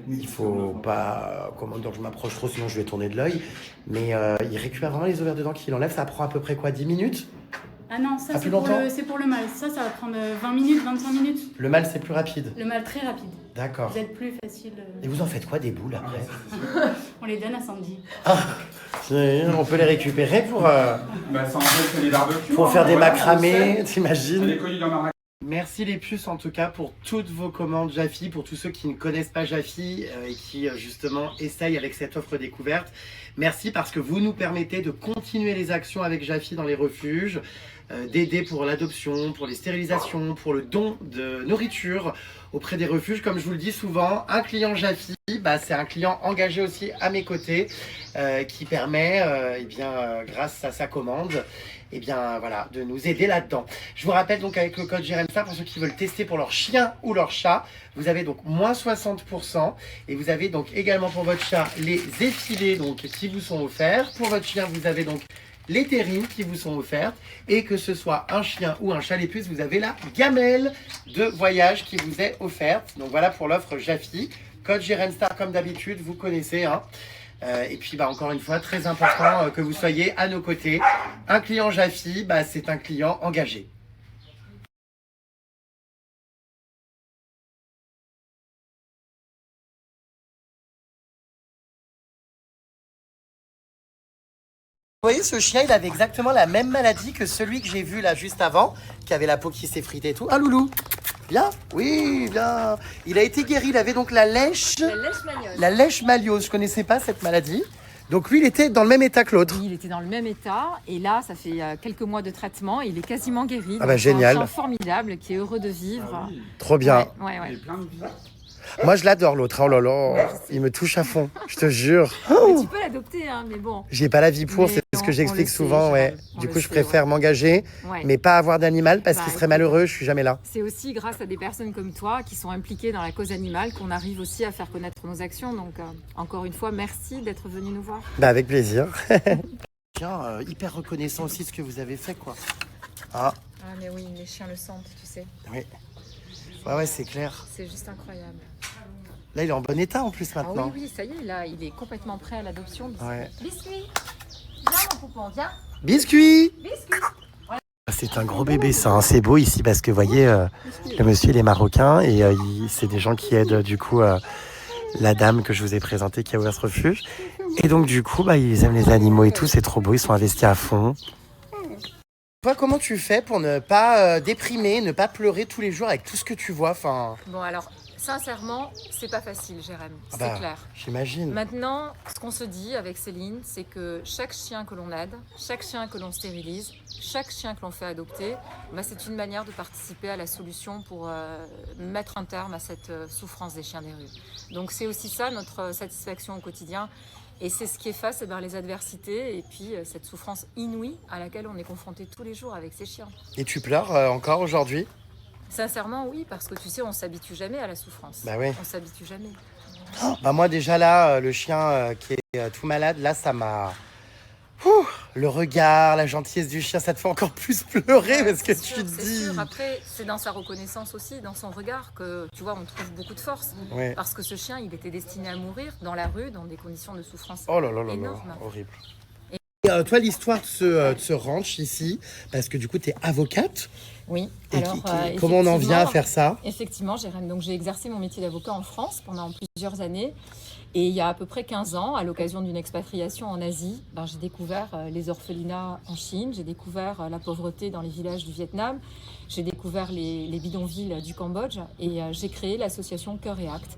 il faut pas, comment dire, je m'approche trop sinon je vais tourner de l'œil. Mais il récupère vraiment les ovaires dedans qu'il enlève, ça prend à peu près quoi, 10 minutes? Ah non, ça plus longtemps c'est pour le mâle. Ça va prendre 20 minutes, 25 minutes. Le mâle c'est plus rapide. Le mâle très rapide. D'accord. Vous êtes plus facile. Et vous en faites quoi des boules après? On les donne à Sandy. On peut les récupérer pour Bah, ça en fait, c'est les barbecues. pour faire des macramés, t'imagines? Elle est connue dans ma. Merci les puces en tout cas pour toutes vos commandes Jaffi, pour tous ceux qui ne connaissent pas Jaffi et qui justement essayent avec cette offre découverte. Merci parce que vous nous permettez de continuer les actions avec Jaffi dans les refuges, d'aider pour l'adoption, pour les stérilisations, pour le don de nourriture auprès des refuges. Comme je vous le dis souvent, un client Jaffi, c'est un client engagé aussi à mes côtés qui permet, grâce à sa commande, voilà, de nous aider là-dedans. Je vous rappelle donc avec le code JREMSA, pour ceux qui veulent tester pour leur chien ou leur chat, vous avez donc moins 60% et vous avez donc également pour votre chat les effilés donc, qui vous sont offerts. Pour votre chien, vous avez donc les terrines qui vous sont offertes et que ce soit un chien ou un chat les puces, vous avez la gamelle de voyage qui vous est offerte. Donc voilà pour l'offre Jaffi. Code JREMSTA comme d'habitude, vous connaissez, hein. Et puis encore une fois, très important que vous soyez à nos côtés. Un client Jaffi, c'est un client engagé. Vous voyez, ce chien, il avait exactement la même maladie que celui que j'ai vu là juste avant, qui avait la peau qui s'effritait et tout. Ah, Loulou, viens. Oui, viens. Il a été guéri, il avait donc la lèche maliose. Je connaissais pas cette maladie. Donc lui, il était dans le même état que l'autre. Oui, il était dans le même état et là, ça fait quelques mois de traitement, il est quasiment guéri. Ah génial. C'est un chien formidable qui est heureux de vivre. Trop bien. Ouais. Il est plein de vie. Moi, je l'adore l'autre. Oh là là, il me touche à fond, je te jure. Mais tu peux l'adopter, hein, mais bon. J'ai pas la vie pour, Mais c'est ce que on j'explique le sait, souvent. Ouais. Gérald, on Du le coup, je sait, préfère m'engager, mais pas avoir d'animal parce qu'il serait malheureux. Je suis jamais là. C'est aussi grâce à des personnes comme toi qui sont impliquées dans la cause animale qu'on arrive aussi à faire connaître nos actions. Donc, encore une fois, merci d'être venu nous voir. Avec plaisir. Tiens, hyper reconnaissant aussi de ce que vous avez fait, quoi. Ah. Ah, mais oui, les chiens le sentent, tu sais. Oui. Ouais, c'est clair. C'est juste incroyable. Là, il est en bon état en plus Ah maintenant. oui, ça y est, là, il est complètement prêt à l'adoption. Ouais. Biscuit, viens mon poupon, viens. Biscuit. Biscuit. C'est un gros bébé, ça. Hein. C'est beau ici parce que, vous voyez, le monsieur, il est marocain et c'est des gens qui aident, du coup, la dame que je vous ai présentée qui a ouvert ce refuge. Et donc, du coup, ils aiment les animaux et tout. C'est trop beau. Ils sont investis à fond. Toi, comment tu fais pour ne pas déprimer, ne pas pleurer tous les jours avec tout ce que tu vois? Bon, alors, sincèrement, c'est pas facile, Jérém, c'est clair. J'imagine. Maintenant, ce qu'on se dit avec Céline, c'est que chaque chien que l'on aide, chaque chien que l'on stérilise, chaque chien que l'on fait adopter, c'est une manière de participer à la solution pour mettre un terme à cette souffrance des chiens des rues. Donc c'est aussi ça notre satisfaction au quotidien. Et c'est ce qui efface les adversités et puis cette souffrance inouïe à laquelle on est confronté tous les jours avec ces chiens. Et tu pleures encore aujourd'hui? Sincèrement, oui, parce que tu sais, on s'habitue jamais à la souffrance. Bah oui. On s'habitue jamais. Moi déjà là, le chien qui est tout malade, là ça m'a Ouh, le regard, la gentillesse du chien, ça te fait encore plus pleurer parce que tu te C'est dis... sûr. Après, c'est dans sa reconnaissance aussi, dans son regard, que tu vois, on trouve beaucoup de force. Ouais. Parce que ce chien, il était destiné à mourir dans la rue, dans des conditions de souffrance Oh là là là là, énormes. horrible. Et, toi, l'histoire de ce ranch ici, parce que du coup, tu es avocate. Oui. Et Alors, comment on en vient à faire ça? Effectivement, Jérém. Donc, j'ai exercé mon métier d'avocat en France pendant plusieurs années. Et il y a à peu près 15 ans, à l'occasion d'une expatriation en Asie, j'ai découvert les orphelinats en Chine, j'ai découvert la pauvreté dans les villages du Vietnam, j'ai découvert les bidonvilles du Cambodge et j'ai créé l'association Cœur et Acte.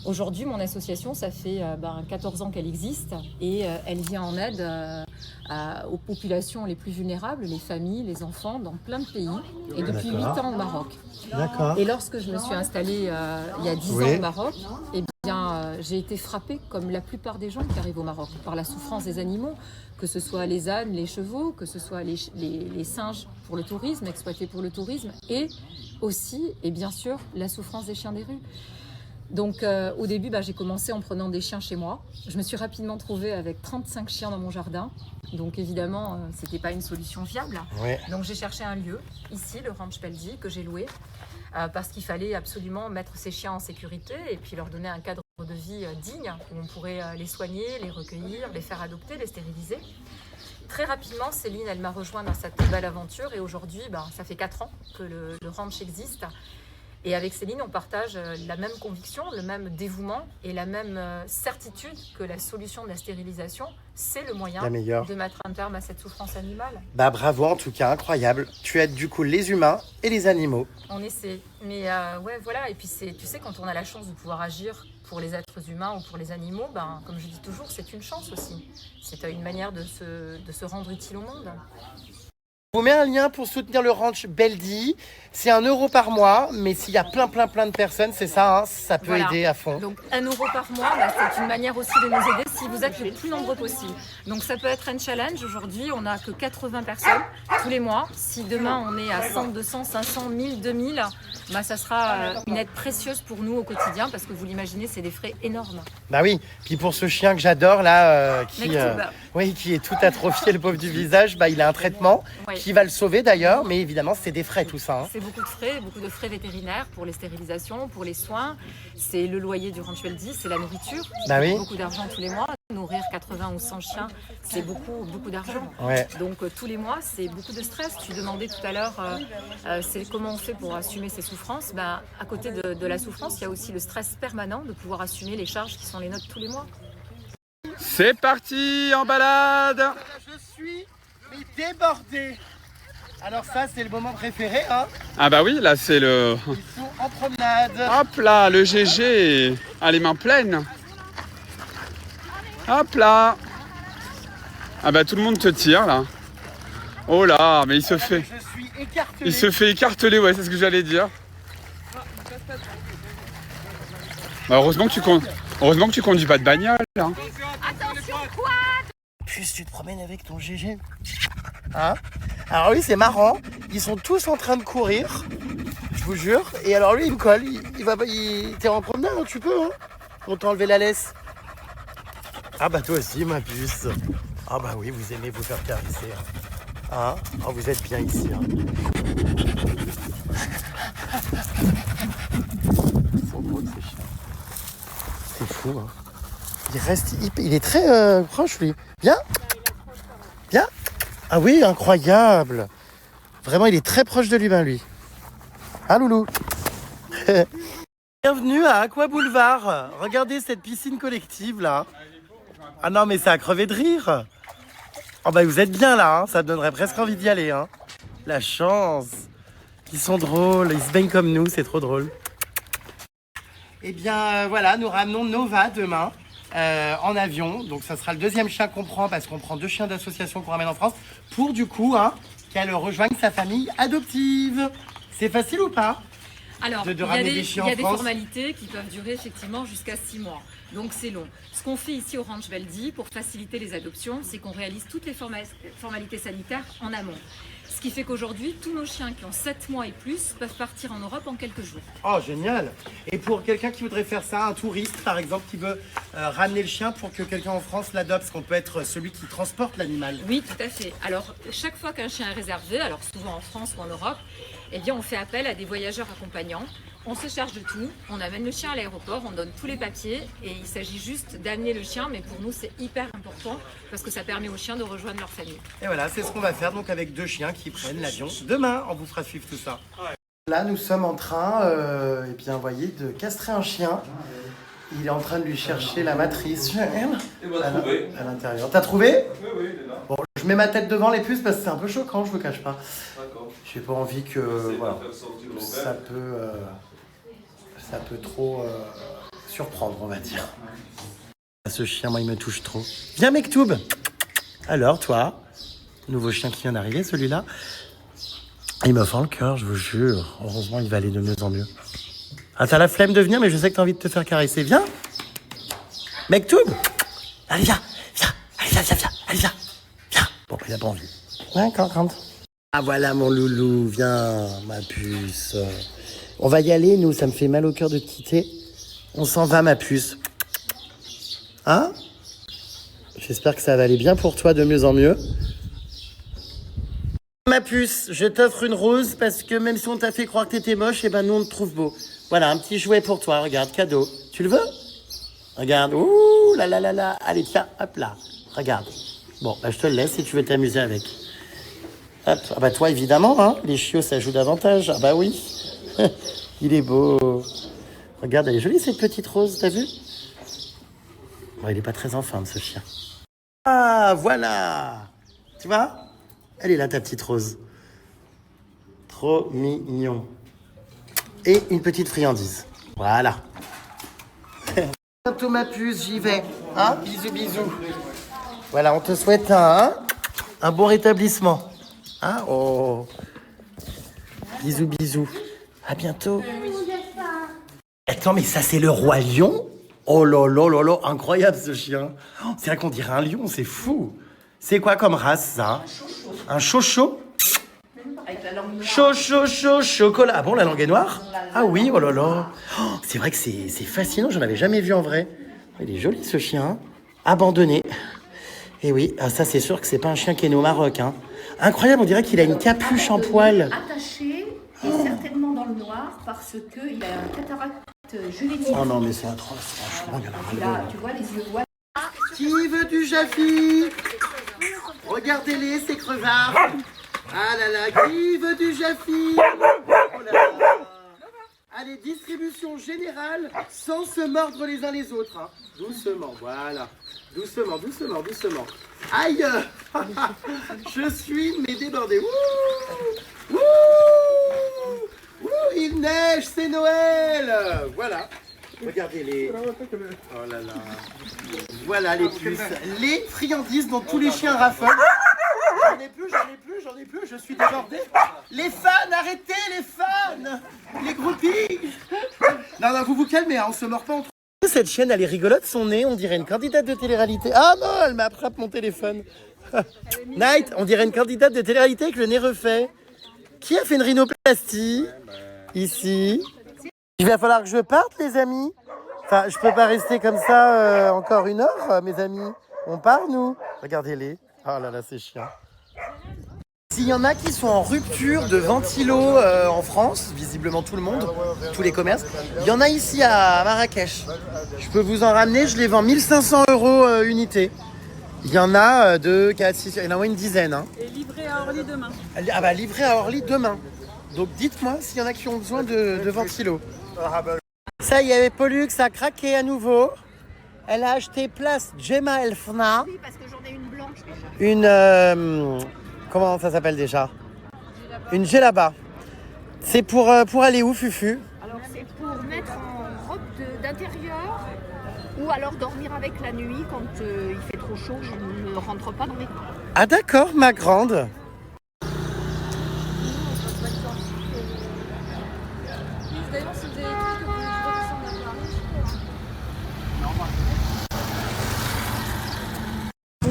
Aujourd'hui, mon association, ça fait 14 ans qu'elle existe et elle vient en aide aux populations les plus vulnérables, les familles, les enfants, dans plein de pays, et depuis 8 ans au Maroc. D'accord. Et lorsque je me suis installée il y a 10 ans au Maroc, j'ai été frappée, comme la plupart des gens qui arrivent au Maroc, par la souffrance des animaux, que ce soit les ânes, les chevaux, que ce soit les singes pour le tourisme, exploités pour le tourisme, et aussi, et bien sûr, la souffrance des chiens des rues. Donc au début, j'ai commencé en prenant des chiens chez moi. Je me suis rapidement trouvée avec 35 chiens dans mon jardin. Donc évidemment, c'était pas une solution viable. Ouais. Donc j'ai cherché un lieu, ici, le Ranch Peldi, que j'ai loué, parce qu'il fallait absolument mettre ces chiens en sécurité et puis leur donner un cadre de vie digne, où on pourrait les soigner, les recueillir, les faire adopter, les stériliser. Très rapidement, Céline, elle m'a rejoint dans cette belle aventure et aujourd'hui, ça fait 4 ans que le ranch existe. Et avec Céline, on partage la même conviction, le même dévouement et la même certitude que la solution de la stérilisation, c'est le moyen de mettre un terme à cette souffrance animale. Bravo, en tout cas, incroyable. Tu aides du coup les humains et les animaux. On essaie. Mais ouais, voilà. Et puis, tu sais, quand on a la chance de pouvoir agir pour les êtres humains ou pour les animaux, comme je dis toujours, c'est une chance aussi. C'est une manière de se rendre utile au monde. Je vous mets un lien pour soutenir le ranch Peldi. C'est 1 € par mois, mais s'il y a plein de personnes, c'est ça, ça peut aider à fond. Donc 1 € par mois, c'est une manière aussi de nous aider si vous êtes le plus nombreux possible. Donc ça peut être un challenge. Aujourd'hui, on n'a que 80 personnes tous les mois. Si demain on est à 100, 200, 500, 1000, 2000, ça sera une aide précieuse pour nous au quotidien parce que vous l'imaginez, c'est des frais énormes. Bah oui, puis pour ce chien que j'adore là, qui est tout atrophié, le pauvre du visage, il a un traitement qui va le sauver d'ailleurs, mais évidemment c'est des frais tout ça. C'est beaucoup de frais vétérinaires pour les stérilisations, pour les soins. C'est le loyer du Ranch Peldi, c'est la nourriture. Qui coûte beaucoup d'argent tous les mois. Nourrir 80 ou 100 chiens, c'est beaucoup d'argent. Ouais. Donc tous les mois, c'est beaucoup de stress. Tu demandais tout à l'heure, c'est comment on fait pour assumer ces souffrances. À côté de la souffrance, il y a aussi le stress permanent de pouvoir assumer les charges qui sont les nôtres tous les mois. C'est parti en balade. Je suis débordé. Alors ça, c'est le moment préféré, hein. Ah bah oui, là c'est le... Ils sont en promenade. Hop là, le GG a les mains pleines. Hop là. Ah bah tout le monde te tire là. Oh là, mais il se fait... Je suis écartelé. Il se fait écarteler, ouais, c'est ce que j'allais dire. Heureusement que tu conduis pas de bagnole. Hein. Attention, quoi? Plus tu te promènes avec ton GG. Hein? Alors oui, c'est marrant. Ils sont tous en train de courir. Je vous jure. Et alors lui, il me colle. T'es en promenade, hein, tu peux, hein? On t'a enlevé la laisse. Ah bah toi aussi, ma puce. Ah bah oui, vous aimez vous faire caresser. Hein? Oh, vous êtes bien ici. Hein? Ils sont beaux, ces chiens. C'est fou, hein? Il est très proche, lui. Viens. Viens. Ah oui, incroyable. Vraiment, il est très proche de l'humain, lui. Ah, loulou. Bienvenue à Aqua Boulevard. Regardez cette piscine collective, là. Ah non, mais ça a crevé de rire. Oh bah, vous êtes bien, là. Hein. Ça donnerait presque envie d'y aller. Hein. La chance. Ils sont drôles. Ils se baignent comme nous. C'est trop drôle. Eh bien, voilà, nous ramenons Nova demain. En avion, donc ça sera le 2e chien qu'on prend parce qu'on prend 2 chiens d'association qu'on ramène en France pour du coup qu'elle rejoigne sa famille adoptive. C'est facile ou pas? Alors, de ramener des chiens en France? Il y a des formalités qui peuvent durer effectivement jusqu'à 6 mois. Donc c'est long. Ce qu'on fait ici au Ranch Peldi pour faciliter les adoptions, c'est qu'on réalise toutes les formalités sanitaires en amont. Ce qui fait qu'aujourd'hui, tous nos chiens qui ont 7 mois et plus peuvent partir en Europe en quelques jours. Oh, génial. Et pour quelqu'un qui voudrait faire ça, un touriste par exemple, qui veut ramener le chien pour que quelqu'un en France l'adopte, parce qu'on peut être celui qui transporte l'animal. Oui, tout à fait. Alors, chaque fois qu'un chien est réservé, alors souvent en France ou en Europe, eh bien, on fait appel à des voyageurs accompagnants. On se charge de tout, on amène le chien à l'aéroport, on donne tous les papiers et il s'agit juste d'amener le chien, mais pour nous c'est hyper important parce que ça permet aux chiens de rejoindre leur famille. Et voilà, c'est ce qu'on va faire donc avec 2 chiens qui prennent l'avion. Demain, on vous fera suivre tout ça. Là, nous sommes en train, eh bien, vous voyez, de castrer un chien. Il est en train de lui chercher la matrice à l'intérieur. T'as trouvé? Oui, il est là. Bon, je mets ma tête devant les puces parce que c'est un peu choquant, je vous cache pas. D'accord. J'ai pas envie que voilà, ça peut trop surprendre, on va dire. Ce chien, moi, il me touche trop. Viens, Mektoub. Alors, toi, nouveau chien qui vient d'arriver, celui-là, il me fend le cœur, je vous jure. Heureusement, il va aller de mieux en mieux. Ah, t'as la flemme de venir, mais je sais que t'as envie de te faire caresser. Viens, Mektoub. Allez, viens. Allez, viens. Bon, il a pas envie. Ouais, quand. Ah, voilà mon loulou, viens, ma puce. On va y aller, nous, ça me fait mal au cœur de te quitter. On s'en va, ma puce. Hein? J'espère que ça va aller bien pour toi de mieux en mieux. Ma puce, je t'offre une rose parce que même si on t'a fait croire que t'étais moche, eh ben nous on te trouve beau. Voilà, un petit jouet pour toi, regarde, cadeau. Tu le veux? Regarde, ouh là là là là. Allez, tiens, hop là, regarde. Bon, bah je te le laisse si tu veux t'amuser avec. Hop, ah bah toi évidemment, hein, les chiots ça joue davantage. Ah bah oui, il est beau. Regarde, elle est jolie cette petite rose, t'as vu? Bon, il est pas très en forme ce chien. Ah, voilà. Tu vois? Elle est là ta petite rose. Trop mignon. Et une petite friandise. Voilà. Bientôt ma puce, j'y vais. Hein? Bisous. Voilà, on te souhaite un bon rétablissement. Hein? Oh. Bisous. À bientôt. Attends, mais ça c'est le roi lion? Oh là là, incroyable ce chien. Oh, c'est vrai qu'on dirait un lion, c'est fou. C'est quoi comme race ça? Un chocho? Avec la langue Chocolat. Ah bon, la langue est noire? Ah oui, oh là là. Oh, c'est vrai que c'est fascinant, j'en avais jamais vu en vrai. Il est joli ce chien. Abandonné. Et oui, ah, ça c'est sûr que c'est pas un chien qui est né au Maroc. Hein. Incroyable, on dirait qu'il a une capuche en poil. attaché et certainement dans le noir parce qu'il a un cataracte génétique. Oh non, mais c'est atroce, franchement, il y en a Là, ras-le-bol. tu vois les yeux noirs. Qui veut du Jaffi? Regardez-les, ces crevards. Ah là là, qui veut du Jaffi? Oh là là. Allez, distribution générale sans se mordre les uns les autres. Hein. Doucement, voilà. Doucement. Aïe. Je suis mais débordé. Ouh. Il neige, c'est Noël. Voilà. Regardez-les. Oh là là. Voilà les puces. Les friandises dont tous les chiens raffolent. J'en ai plus, je suis débordé. Les fans, arrêtez les fans. Les groupies. Non, vous vous calmez, hein, on se mord pas entre. Cette chienne, elle est rigolote, son nez, on dirait une candidate de télé-réalité. Ah non, elle m'attrape mon téléphone. Night, on dirait une candidate de télé-réalité avec le nez refait. Qui a fait une rhinoplastie? Ici. Il va falloir que je parte, les amis. Enfin, je peux pas rester comme ça encore une heure, mes amis. On part, nous. Regardez-les. Oh là là, c'est chiant. S'il y en a qui sont en rupture de ventilo en France, visiblement tout le monde, tous les commerces, il y en a ici à Marrakech. Je peux vous en ramener, je les vends 1500 € unité. Il y en a 2, 4, 6, il y en a une dizaine. Hein. Et livré à Orly demain. Ah bah livré à Orly demain. Donc dites-moi s'il y en a qui ont besoin de ventilo. Ça y est, Pollux a craqué à nouveau. Elle a acheté place Gemma Elfna. Oui, parce que j'en ai une blanche déjà. Une... comment ça s'appelle déjà? Une djellaba. C'est pour aller où, Fufu? Alors c'est pour mettre en robe d'intérieur ou alors dormir avec la nuit quand il fait trop chaud, je ne rentre pas dans mes coins. Ah d'accord, ma grande. D'ailleurs, si vous avez des trucs que vous voulez redescendre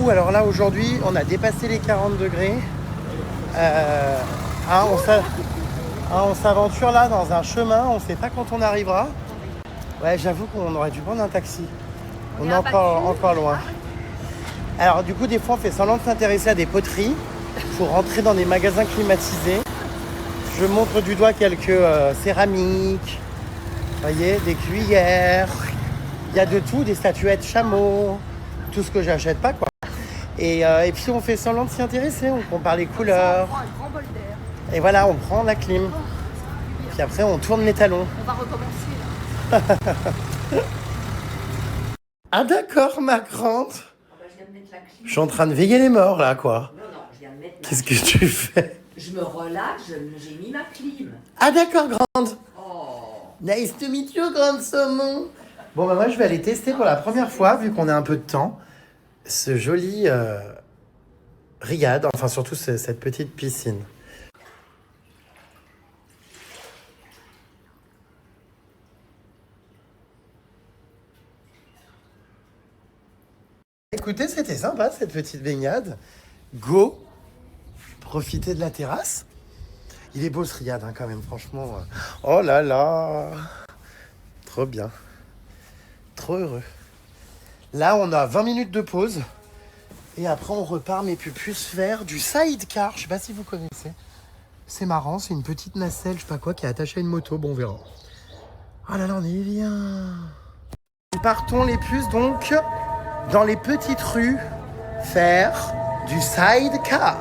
la Alors là, aujourd'hui, on a dépassé les 40 degrés. On s'aventure là dans un chemin, on sait pas quand on arrivera. Ouais, j'avoue qu'on aurait dû prendre un taxi. On est encore loin. Alors du coup, des fois, on fait semblant de s'intéresser à des poteries pour rentrer dans des magasins climatisés. Je montre du doigt quelques céramiques, vous voyez, des cuillères. Il y a de tout, des statuettes chameaux, tout ce que j'achète pas, quoi. Et puis on fait semblant de s'y intéresser, on compare les couleurs. On prend un grand bol d'air. Et voilà, on prend la clim. Puis après, on tourne les talons. On va recommencer là. Ah d'accord, ma grande. Je viens de mettre la clim. Je suis en train de veiller les morts, là, quoi. Non, je viens de mettre Qu'est-ce que tu fais? Je me relâche, j'ai mis ma clim. Ah d'accord, grande. Oh. Nice to meet you, grande saumon. Bon, bah moi, je vais aller tester pour la première fois, vu qu'on a un peu de temps, ce joli riad, enfin surtout cette petite piscine. Écoutez, c'était sympa cette petite baignade. Go, profitez de la terrasse. Il est beau ce riad hein, quand même, franchement. Oh là là, trop bien, trop heureux. Là, on a 20 minutes de pause. Et après, on repart, mes pupus, faire du sidecar. Je sais pas si vous connaissez. C'est marrant, c'est une petite nacelle, je sais pas quoi, qui est attachée à une moto. Bon, on verra. Oh là là, on est bien. Nous partons les puces, donc, dans les petites rues, faire du sidecar.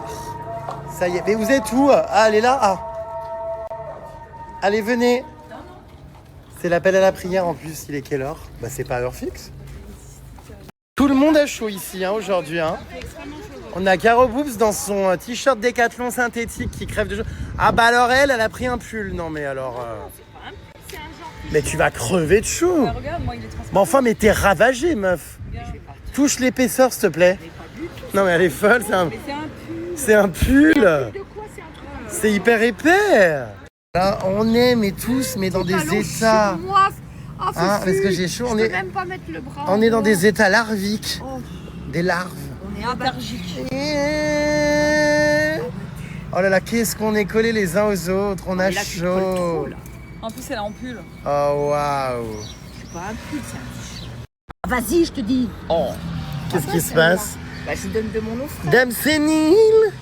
Ça y est. Mais vous êtes où? Ah, elle est là. Ah. Allez, venez. C'est l'appel à la prière en plus. Il est quelle heure? Bah, c'est pas heure fixe. Tout le monde a chaud ici hein, aujourd'hui. Hein. On a Caro Boobs dans son t-shirt Décathlon synthétique qui crève de chaud. Ah bah alors elle a pris un pull. Non mais alors... Mais tu vas crever de chaud. Bah, regarde, moi, il est transparent. Mais enfin, mais t'es ravagée, meuf. Touche l'épaisseur, s'il te plaît. Non mais elle est folle, c'est un... Mais c'est un pull. C'est un pull. De quoi c'est un truc? C'est hyper épais. Là, on est, mais tous, mais dans des états... Moi, oh, Hein, parce que j'ai chaud, je peux même pas mettre le bras. On est dans des états larviques. Oh. Des larves. On est abargique. Oh là là, qu'est-ce qu'on est collés les uns aux autres. On a Là, tu te colles chaud. trop, là. En plus, elle est en pull. Oh waouh. C'est pas un pull, c'est un t-shirt. Vas-y, je te dis. Oh. Qu'est-ce qui se passe? Bah, je donne de mon offre. Dame sénile.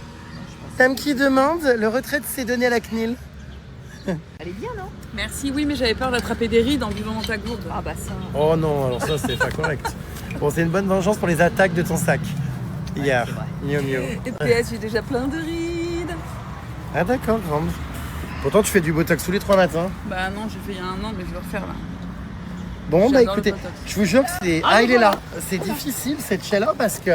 Dame qui demande le retrait de ses données à la CNIL. Elle est bien, non? Merci, oui, mais j'avais peur d'attraper des rides en buvant dans ta gourde. Ah bah ça. Oh non, alors ça c'est pas correct. Bon, c'est une bonne vengeance pour les attaques de ton sac. Hier. Miau miau. Et PS, j'ai déjà plein de rides. Ah d'accord, grande. Pourtant tu fais du botox tous les 3 matins. Bah non, j'ai fait il y a un an, mais je vais refaire là. Bon bah J'adore écoutez, le botox. je vous jure que c'est... Ah il est là. C'est difficile cette chaleur parce que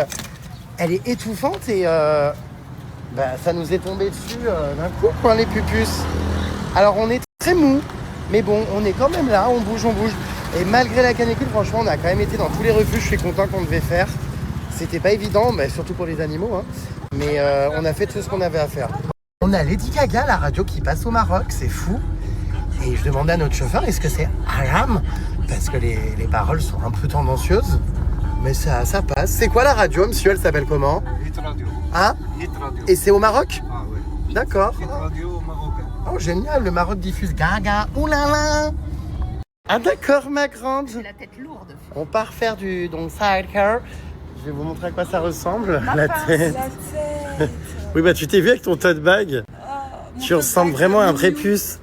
elle est étouffante et bah, ça nous est tombé dessus d'un coup quoi les pupus. Alors on est très mou, mais bon on est quand même là, on bouge. Et malgré la canicule, franchement on a quand même été dans tous les refuges, je suis content qu'on devait faire. C'était pas évident, mais surtout pour les animaux, hein. Mais on a fait tout ce qu'on avait à faire. On a Lady Gaga, la radio qui passe au Maroc, c'est fou. Et je demandais à notre chauffeur, est-ce que c'est haram? Parce que les paroles sont un peu tendancieuses. Mais ça passe. C'est quoi la radio, monsieur? Elle s'appelle comment? Hit Radio. Hein? Hit Radio. Et c'est au Maroc? Ah oui. D'accord. Hit Radio marocain. Oh génial, le Maroc diffuse Gaga. Oulala. Ah d'accord ma grande. J'ai la tête lourde. On part faire du donc sidecar. Je vais vous montrer à quoi ça ressemble. La tête. Oui bah tu t'es vu avec ton tote bag. Tu ressembles vraiment à un prépuce.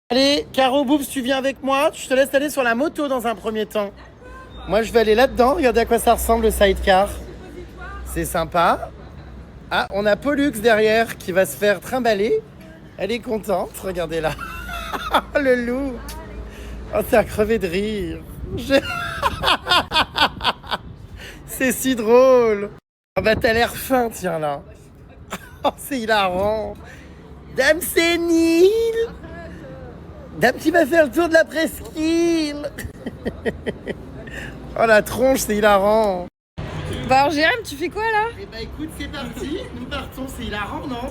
Allez, Caro Boobs, tu viens avec moi. Je te laisse aller sur la moto dans un premier temps. Moi, je vais aller là-dedans. Regardez à quoi ça ressemble le sidecar. C'est sympa. Ah, on a Pollux derrière qui va se faire trimballer. Elle est contente. Regardez là. Le loup. Oh, c'est à crever de rire. C'est si drôle. Ah bah, t'as l'air fin, tiens là. Oh, c'est hilarant. Dame sénile. Dame qui va faire le tour de la presqu'île. Oh la tronche, c'est hilarant. Bah alors Jérém, tu fais quoi là? Eh bah écoute, c'est parti. Nous partons, c'est hilarant, non?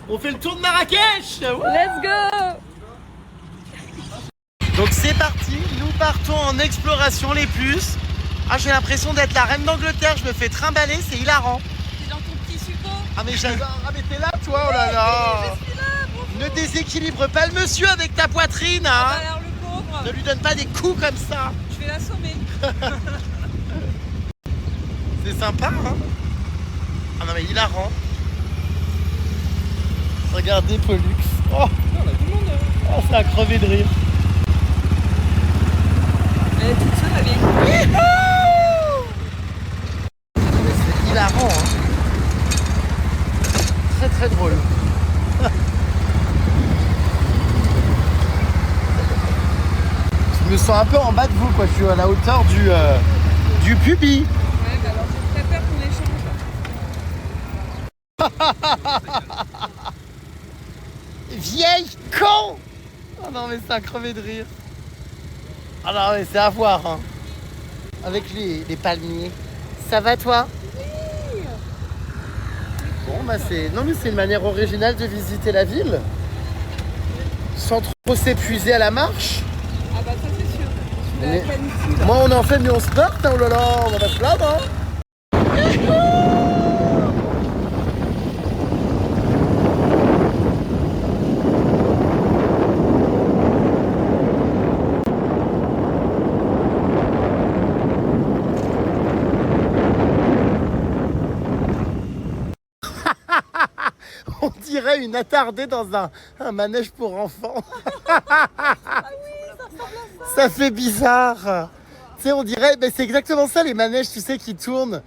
On fait le tour de Marrakech. Let's go! Donc c'est parti, nous partons en exploration les puces. Ah, j'ai l'impression d'être la reine d'Angleterre, je me fais trimballer, c'est hilarant. T'es dans ton petit suppôt? Ah mais j'adore. Ah mais t'es là toi, oh là là. Ne déséquilibre pas le monsieur avec ta poitrine, hein. Alors le pauvre, Ne lui donne pas des coups comme ça. je vais l'assommer. C'est sympa, hein. Ah non mais hilarant. Regardez Pollux. Oh, oh c'est à crever de rire. Elle est toute seule, elle est... Mais c'est hilarant, hein. Très très drôle. Je me sens un peu en bas de vous, quoi. Je suis à la hauteur du pubis. Ouais, bah alors j'ai très peur qu'on échange. Vieille con. Oh non mais c'est à crever de rire. Ah non mais c'est à voir, hein. Avec les palmiers. Ça va toi? Oui. Bon bah c'est... Non mais c'est une manière originale de visiter la ville. Sans trop s'épuiser à la marche. Ah bah ça c'est sûr. Je suis Mais- la canicule. Moi on en fait mais on se porte, hein, oh là là, on va pas se plaindre, hein. On dirait une attardée dans un manège pour enfants. Ça fait bizarre. Tu sais, on dirait, mais c'est exactement ça les manèges, tu sais, qui tournent.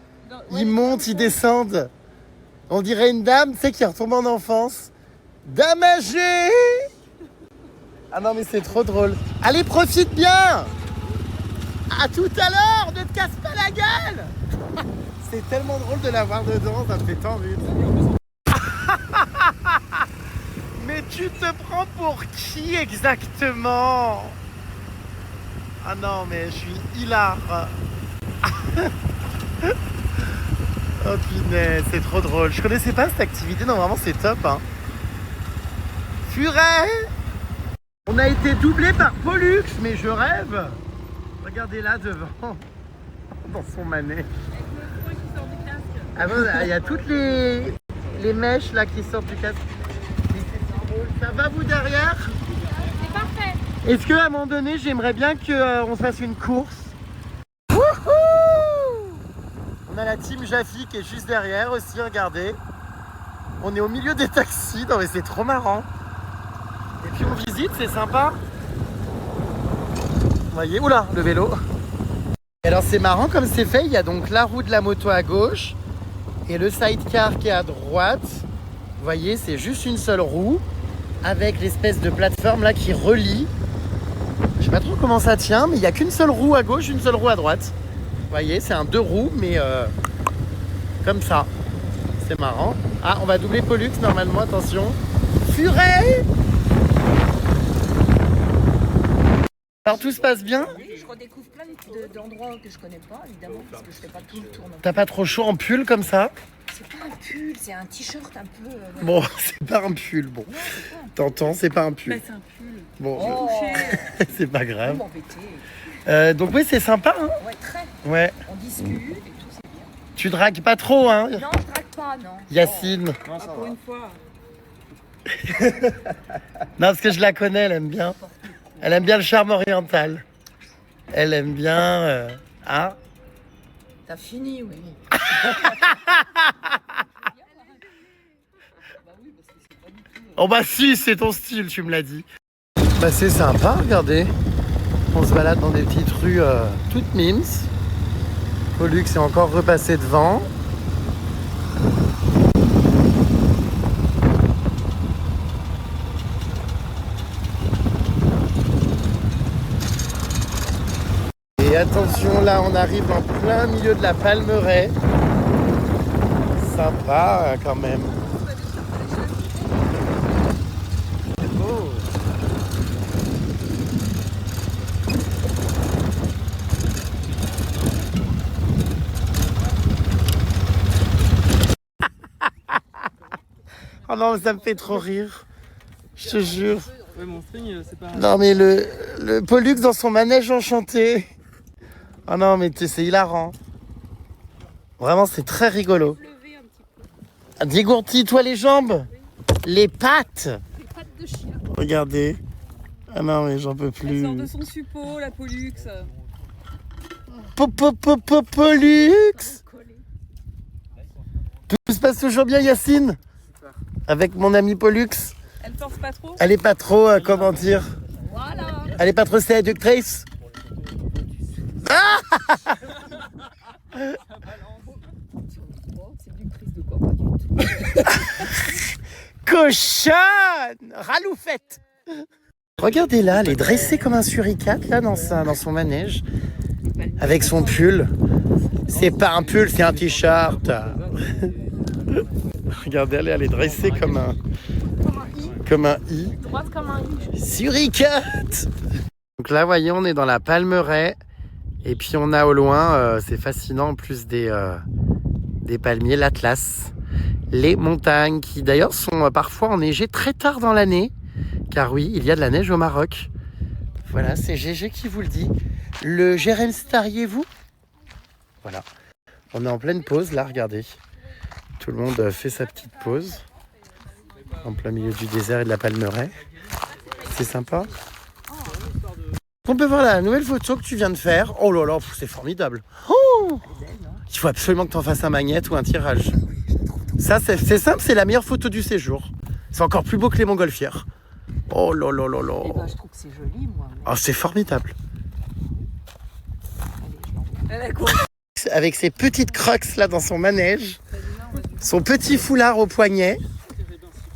Ils montent, ils descendent. On dirait une dame, tu sais, qui retombe en enfance. Dame âgée. Ah non, mais c'est trop drôle. Allez, profite bien. À tout à l'heure, ne te casse pas la gueule. C'est tellement drôle de la voir dedans, ça me fait tant rire. Mais tu te prends pour qui exactement? Ah non, mais je suis hilar. Oh punaise, c'est trop drôle. Je connaissais pas cette activité, non vraiment c'est top, hein. Furet. On a été doublé par Pollux, mais je rêve. Regardez là devant, dans son manège. Avec le point qui sort du casque. Ah bon, il y a toutes les mèches là qui sortent du casque. Mais c'est trop drôle. Ça va vous derrière? C'est parfait. Est-ce qu'à un moment donné, j'aimerais bien qu'on se fasse une course? Wouhou! On a la team Jaffi qui est juste derrière aussi, regardez. On est au milieu des taxis, non mais c'est trop marrant. Et puis on visite, c'est sympa. Vous voyez, oula, le vélo. Et alors c'est marrant comme c'est fait, il y a donc la roue de la moto à gauche et le sidecar qui est à droite. Vous voyez, c'est juste une seule roue avec l'espèce de plateforme là qui relie. Je sais pas trop comment ça tient, mais il n'y a qu'une seule roue à gauche, une seule roue à droite. Vous voyez, c'est un deux roues, mais comme ça. C'est marrant. Ah, on va doubler Pollux normalement, attention. Furet! Alors tout se passe bien? Je redécouvre plein d'endroits que je connais pas, évidemment, parce que je fais pas tout le tour. T'as pas trop chaud en pull comme ça? C'est pas un pull, c'est un t-shirt un peu. Bon, c'est pas un pull, bon. T'entends, c'est pas un pull. Bah, c'est un pull. Bon, Oh, c'est pas vous grave. m'embêtez. Donc oui, c'est sympa, hein? Ouais, très. Ouais. On discute et tout, c'est bien. Tu dragues pas trop, hein? Non, je drague pas, non. Yacine. Ah, pour une fois. Non, parce que je la connais, elle aime bien. Elle aime bien le charme oriental. Elle aime bien... hein? T'as fini, oui. Oh bah si, c'est ton style, tu me l'as dit. Bah c'est sympa, regardez. On se balade dans des petites rues toutes mimes. Pollux est encore repassé devant. Et attention, là on arrive en plein milieu de la Palmeraie. Sympa quand même. C'est beau. Oh non, ça me fait trop rire. Je te jure. Ouais, mon string, c'est pas. Non mais le Pollux dans son manège enchanté. Oh non mais c'est hilarant. Vraiment c'est très rigolo. Lever un petit peu. Dégourtis-toi les jambes. Les pattes. Les pattes de chien. Regardez. Ah non, mais j'en peux Elle plus. sort de son suppôt, la Pollux. Pollux. Tout se passe toujours bien, Yacine? Avec mon ami Pollux. Elle force pas trop. Elle est pas trop, comment dire? Voilà. Elle est pas trop séductrice. Ah C'est du prise de quoi, pas du tout. Cochonne, raloufette. Regardez là, elle est dressée comme un suricate là dans son manège. Avec son pull. C'est pas un pull, c'est un t-shirt. Regardez, elle est dressée comme un i. Droite comme un i. Suricate. Donc là, voyez, on est dans la Palmeraie. Et puis on a au loin, c'est fascinant, en plus des palmiers, l'Atlas. Les montagnes qui d'ailleurs sont parfois enneigées très tard dans l'année. Car oui, il y a de la neige au Maroc. Voilà, c'est GG qui vous le dit. Le Jérém Stariez-vous? Voilà. On est en pleine pause là, regardez. Tout le monde fait sa petite pause. En plein milieu du désert et de la Palmeraie. C'est sympa. On peut voir la nouvelle photo que tu viens de faire. Oh là là, c'est formidable. Oh, il faut absolument que tu en fasses un magnète ou un tirage. Ça, c'est simple, c'est la meilleure photo du séjour. C'est encore plus beau que les montgolfières. Oh là là là là. Eh ben, je trouve que c'est joli, moi. Mais... Oh, c'est formidable. Elle est con. Avec ses petites crocs là dans son manège, son petit foulard au poignet.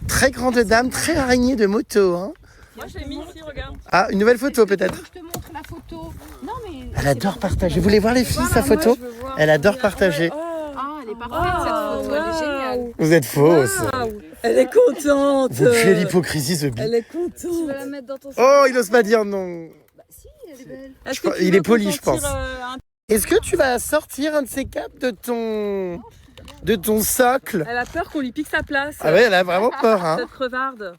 Très grande dame, très araignée de moto. Hein. Moi, j'ai mis ici, regarde. Ah, une nouvelle photo peut-être. Je te montre la photo. Non mais. Elle adore partager. Vous voulez voir les filles sa photo? Elle adore partager. Ah, elle est parfaite cette photo. Elle est géniale. Vous êtes fausse. Elle est contente. Vous tuez l'hypocrisie, ce bi. Elle est contente. Tu vas la mettre dans ton Oh, il n'ose pas dire non. Bah si, elle est belle. Est-ce que tu Il veux est poli, qu'on je s'en pense. tire, Est-ce que tu vas sortir un de ces câbles de ton socle? Elle a peur qu'on lui pique sa place. Ah ouais, elle a vraiment peur. Hein. Cette crevarde.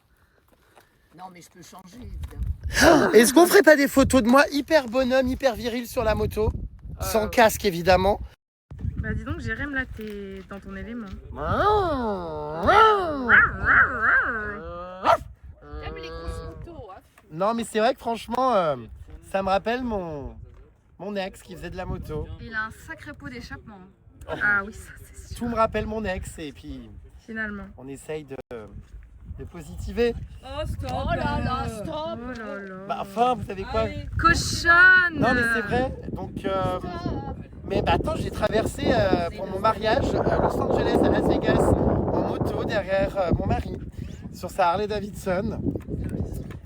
Non, mais je peux changer, évidemment. Est-ce qu'on ferait pas des photos de moi hyper bonhomme, hyper viril sur la moto? Sans casque, évidemment. Bah dis donc, Jérém, là, t'es dans ton élément. J'aime les grosses motos. Hein. Non, mais c'est vrai que franchement, ça me rappelle mon ex qui faisait de la moto. Il a un sacré pot d'échappement. Ah oui, ça c'est sûr. Tout me rappelle mon ex et puis Finalement. on essaye de positiver. Oh stop. Oh là là, stop. Oh là là. Bah, enfin, vous savez quoi? Cochonne. Non, mais c'est vrai. Donc, mais bah, attends, j'ai traversé pour mon mariage Los Angeles à Las Vegas en moto derrière mon mari sur sa Harley Davidson.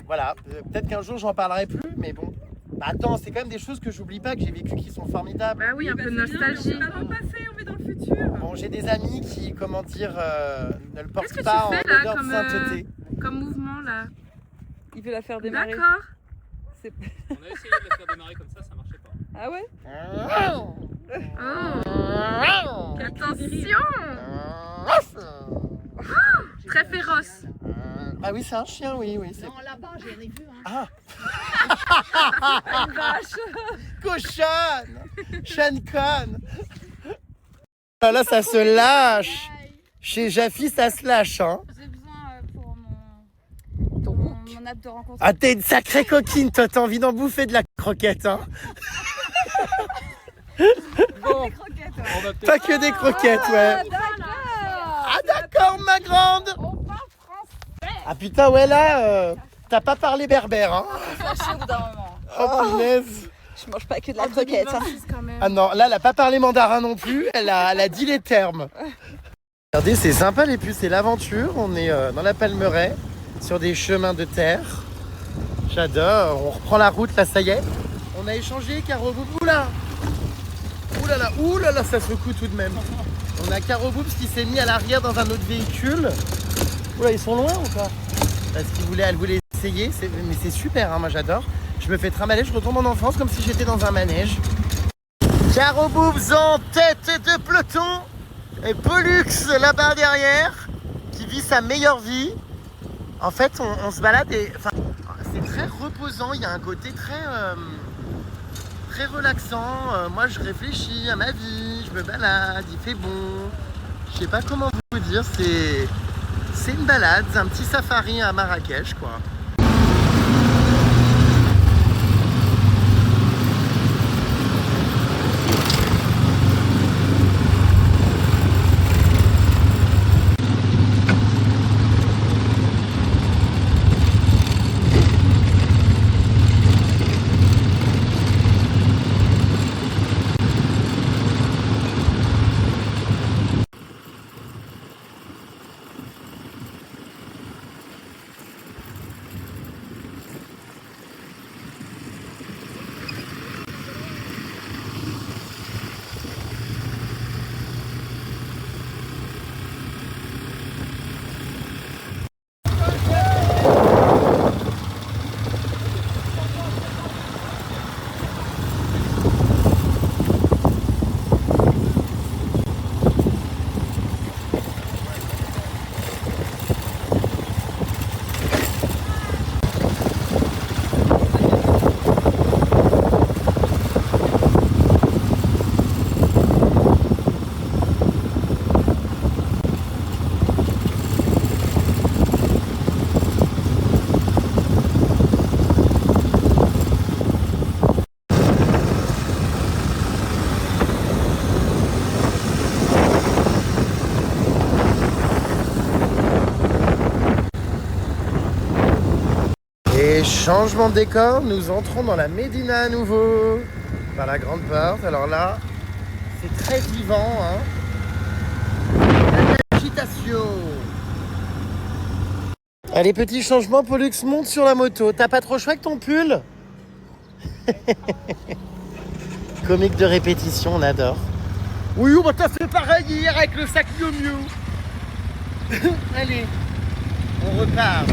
Voilà, peut-être qu'un jour j'en parlerai plus, mais bon. Bah, attends, c'est quand même des choses que j'oublie pas, que j'ai vécues qui sont formidables. Bah oui, un peu de nostalgie. On va dans le passé, on est dans le futur. Bon, j'ai des amis qui, comment dire, ne le Qu'est-ce portent que tu pas en fais, là, odeur de comme, sainteté. Comme mouvement là. Il veut la faire démarrer. On a essayé de la faire démarrer comme ça marchait pas. Ah ouais. Attention. Très féroce. Bah oui, c'est un chien, oui. Non, là-bas, j'en ai vu. Hein. Ah, Une vache. cochonne, Sean Conn. Ah, là, ça se lâche. Chez Jaffi, ça se lâche, hein. J'ai besoin pour mon app de rencontre. Ah, t'es une sacrée coquine, toi, t'as envie d'en bouffer de la croquette, hein. Bon. On va peut-être Pas que des croquettes, ouais. Ah, d'accord, ma grande. On parle français. Ah, putain, ouais, là, t'as pas parlé berbère, hein. Fâché au bout d'un moment. Oh, punaise. Je mange pas que de la croquette. Hein. Ah non, là, elle a pas parlé mandarin non plus, elle a dit les termes. Regardez, c'est sympa les puces, c'est l'aventure. On est dans la Palmeraie, sur des chemins de terre. J'adore, on reprend la route, là, ça y est. On a échangé, Caro Boubou, là. Ouh là là, ça secoue tout de même. On a Caro Boubs qui s'est mis à l'arrière dans un autre véhicule. Oula, ils sont loin ou pas? Parce elle voulait essayer, mais c'est super, hein, moi j'adore. Je me fais trimballer, je retombe en enfance comme si j'étais dans un manège. Caro Boubs en tête de peloton. Et Pollux là-bas derrière, qui vit sa meilleure vie. En fait, on se balade et... Enfin, c'est très reposant, il y a un côté très relaxant. Moi, je réfléchis à ma vie, je me balade, il fait bon. Je sais pas comment vous dire, c'est une balade, c'est un petit safari à Marrakech, quoi. Changement de décor, nous entrons dans la Médina à nouveau, par la grande porte. Alors là, c'est très vivant, hein. Agitation. Allez, petit changement, Pollux monte sur la moto. T'as pas trop chaud avec ton pull? Comique de répétition, on adore. Oui, bah t'as fait pareil hier avec le sac Miu Miu. Allez, on repart.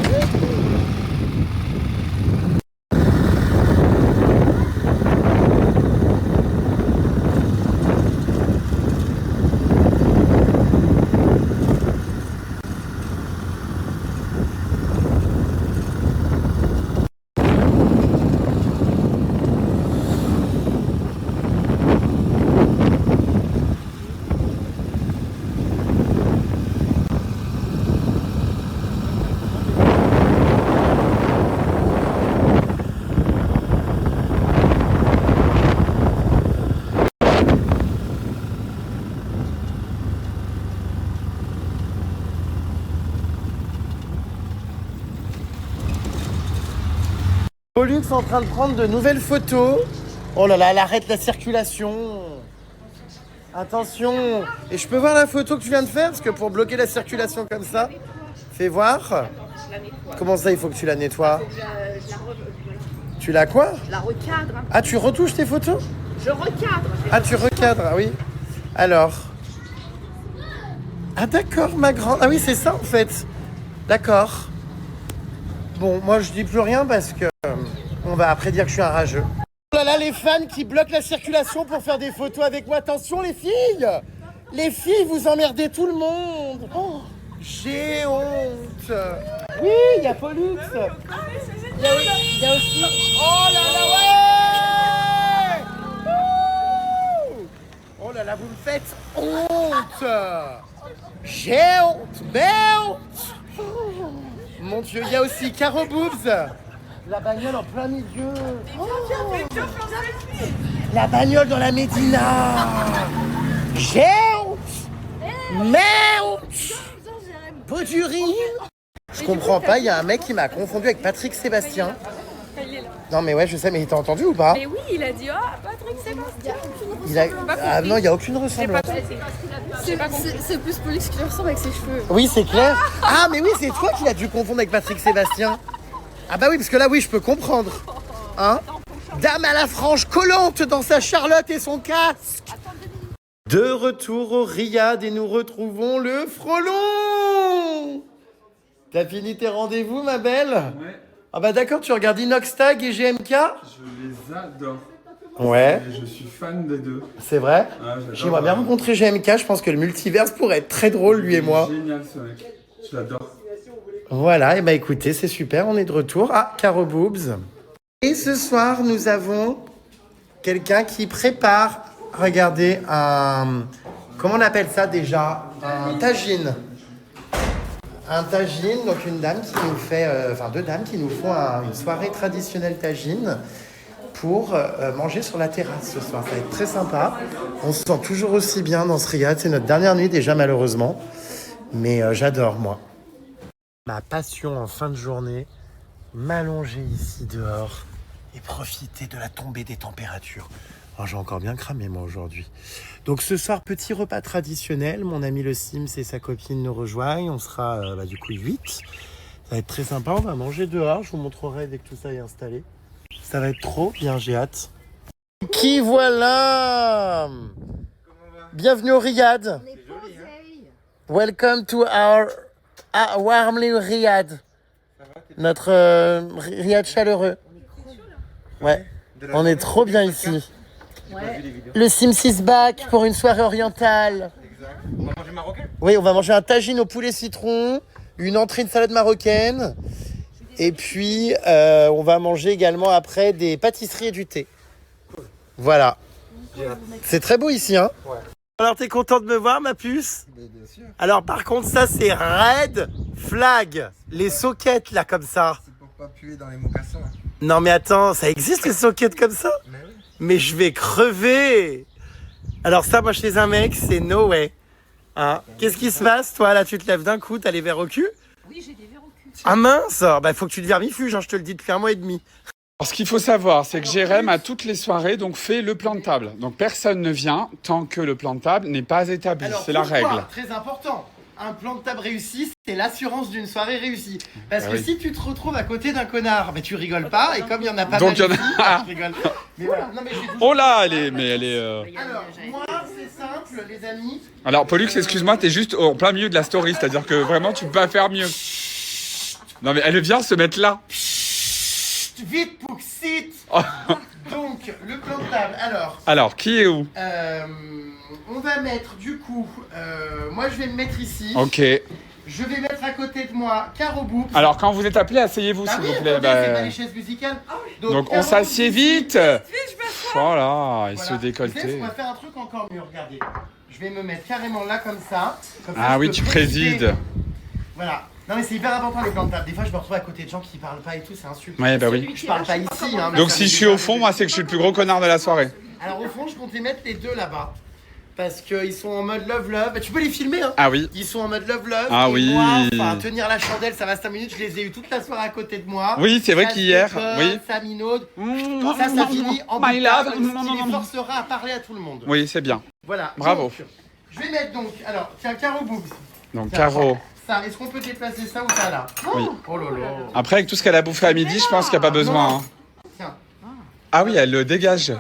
Pollux en train de prendre de nouvelles photos. Oh là là, elle arrête la circulation. Attention. Et je peux voir la photo que tu viens de faire? Parce que pour bloquer la circulation comme ça, fais voir. Comment ça, il faut que tu la nettoies? Tu la quoi? Je la recadre. Ah, tu retouches tes photos? Je recadre. Ah, tu recadres, ah oui. Alors. Ah d'accord, ma grande. Ah oui, c'est ça en fait. D'accord. Bon, moi je dis plus rien parce que on va après dire que je suis un rageux. Oh là là, les fans qui bloquent la circulation pour faire des photos avec moi. Attention les filles! Les filles, vous emmerdez tout le monde. Oh, j'ai honte. Oui, il y a Pollux. Il y a aussi... Oh là là, ouais! Oh là là, vous me faites honte. J'ai honte, mais honte. Mon Dieu, il y a aussi Caro Boobs. La bagnole en plein milieu. Oh. La bagnole dans la Médina. J'ai honte. Mais honte. Podurine. Je comprends pas, il y a un mec qui m'a confondu avec Patrick Sébastien. Non mais ouais, je sais, mais t'as entendu ou pas? Mais oui, il a dit Patrick Sébastien. Ah non, il n'y a aucune ressemblance. C'est plus Pollux qui lui ressemble avec ses cheveux. Oui, c'est clair. Ah mais oui, c'est toi qui l'as dû confondre avec Patrick Sébastien. Ah bah oui, parce que là, oui, je peux comprendre. Hein? Dame à la frange collante dans sa Charlotte et son casque. De retour au Riad et nous retrouvons le Frelon. T'as fini tes rendez-vous, ma belle? Ouais. Ah bah d'accord, tu regardes Inoxtag et GMK? Je les adore. Ouais. Et je suis fan des deux. C'est vrai? Ah, J'aimerais bien rencontrer GMK, je pense que le multiverse pourrait être très drôle, lui et moi. Génial ce mec, je l'adore. Voilà, et bah écoutez, c'est super, on est de retour à Caro Boobs. Et ce soir, nous avons quelqu'un qui prépare, regardez, un comment on appelle ça déjà? Un tagine. Un tagine, donc une dame qui nous fait, deux dames qui nous font une soirée traditionnelle tagine pour manger sur la terrasse ce soir. Ça va être très sympa. On se sent toujours aussi bien dans ce riad. C'est notre dernière nuit déjà malheureusement. Mais j'adore moi. Ma passion en fin de journée, m'allonger ici dehors et profiter de la tombée des températures. Oh, j'ai encore bien cramé moi aujourd'hui. Donc ce soir, petit repas traditionnel. Mon ami le Sims et sa copine nous rejoignent. On sera du coup 8. Ça va être très sympa. On va manger dehors. Je vous montrerai dès que tout ça est installé. Ça va être trop bien, j'ai hâte. Qui voilà? Bienvenue au Riyad. Welcome to our warmly Riyad. Notre Riyad chaleureux. Ouais, on est trop bien ici. Le Sims is back pour une soirée orientale. On va manger marocain? Oui, on va manger un tagine au poulet citron, une entrée de salade marocaine. Et puis, on va manger également après des pâtisseries et du thé. Voilà. C'est très beau ici, hein? Ouais. Alors, t'es content de me voir, ma puce? Bien sûr. Alors, par contre, ça, c'est red flag. Les sockets, là, comme ça. C'est pour pas puer dans les mocassins. Non, mais attends, ça existe, les sockets comme ça? Mais oui. Mais je vais crever. Alors ça, moi, chez un mec, c'est no way. Hein? Qu'est-ce qui se passe, toi? Là, tu te lèves d'un coup, t'as les verres au cul? Oui, j'ai des verres au cul. Ah mince, bah faut que tu te vermifuges, hein, je te le dis depuis 1 mois et demi. Alors, ce qu'il faut savoir, c'est que Jérém, à toutes les soirées, donc, fait le plan de table. Donc personne ne vient tant que le plan de table n'est pas établi. C'est la règle. Très important. Un plan de table réussi, c'est l'assurance d'une soirée réussie. Parce que oui. si tu te retrouves à côté d'un connard, tu rigoles pas. Et comme il y en a pas Donc, mal il y en a- ici, je rigole. Mais voilà. Non, mais je vais vous- Oh là, elle est. Alors, moi, c'est simple, les amis. Alors, Pollux, excuse-moi, t'es juste en plein milieu de la story, c'est-à-dire que vraiment, tu peux pas faire mieux. Non, mais elle vient se mettre là. Vite, Pouxit. Oh. Donc, le plan de table. Alors, qui est où? On va mettre du coup, moi je vais me mettre ici. Ok. Je vais mettre à côté de moi Caro Boop. Alors, quand vous êtes appelé, asseyez-vous, Bah s'il oui, vous plaît. attendez, c'est pas les chaises musicales. Donc, on Caro s'assied Boop vite. ici. Voilà, il se Voilà. décolleté. Vous savez, on va faire un truc encore mieux, regardez. Je vais me mettre carrément là comme ça. Comme ça, Ah je oui, peux tu présider. présides. Voilà. Non mais c'est hyper important les plans de table. Des fois je me retrouve à côté de gens qui parlent pas et tout, c'est insultant. Ouais, bah oui. Je parle pas ici. Hein, mais Donc, ça si m'est je suis déjà au fond, arrivé. moi, c'est que je suis le plus gros connard de la soirée. Alors au fond, je comptais mettre les deux là-bas. Parce qu'ils sont en mode love-love. Bah, tu peux les filmer, hein. Ah oui. Ils sont en mode love-love. Ah et oui. moi, enfin, tenir la chandelle, ça va 5 minutes. Je les ai eu toute la soirée à côté de moi. Oui, c'est vrai Ça qu'hier, se décolle, oui. Ça minaude. Ça finit en My boucard, love. ce qui les forcera à parler à tout le monde. Oui, c'est bien. Voilà. Bravo. Donc, je vais mettre donc, alors, tiens, Caro Boobs. Donc, Tiens, Caro. Ça, est-ce qu'on peut déplacer ça ou ça là? Oui. Oh là là. Après, avec tout ce qu'elle a bouffé à midi, je pense qu'il n'y a pas besoin. Hein. Tiens. Ah oui, elle le dégage.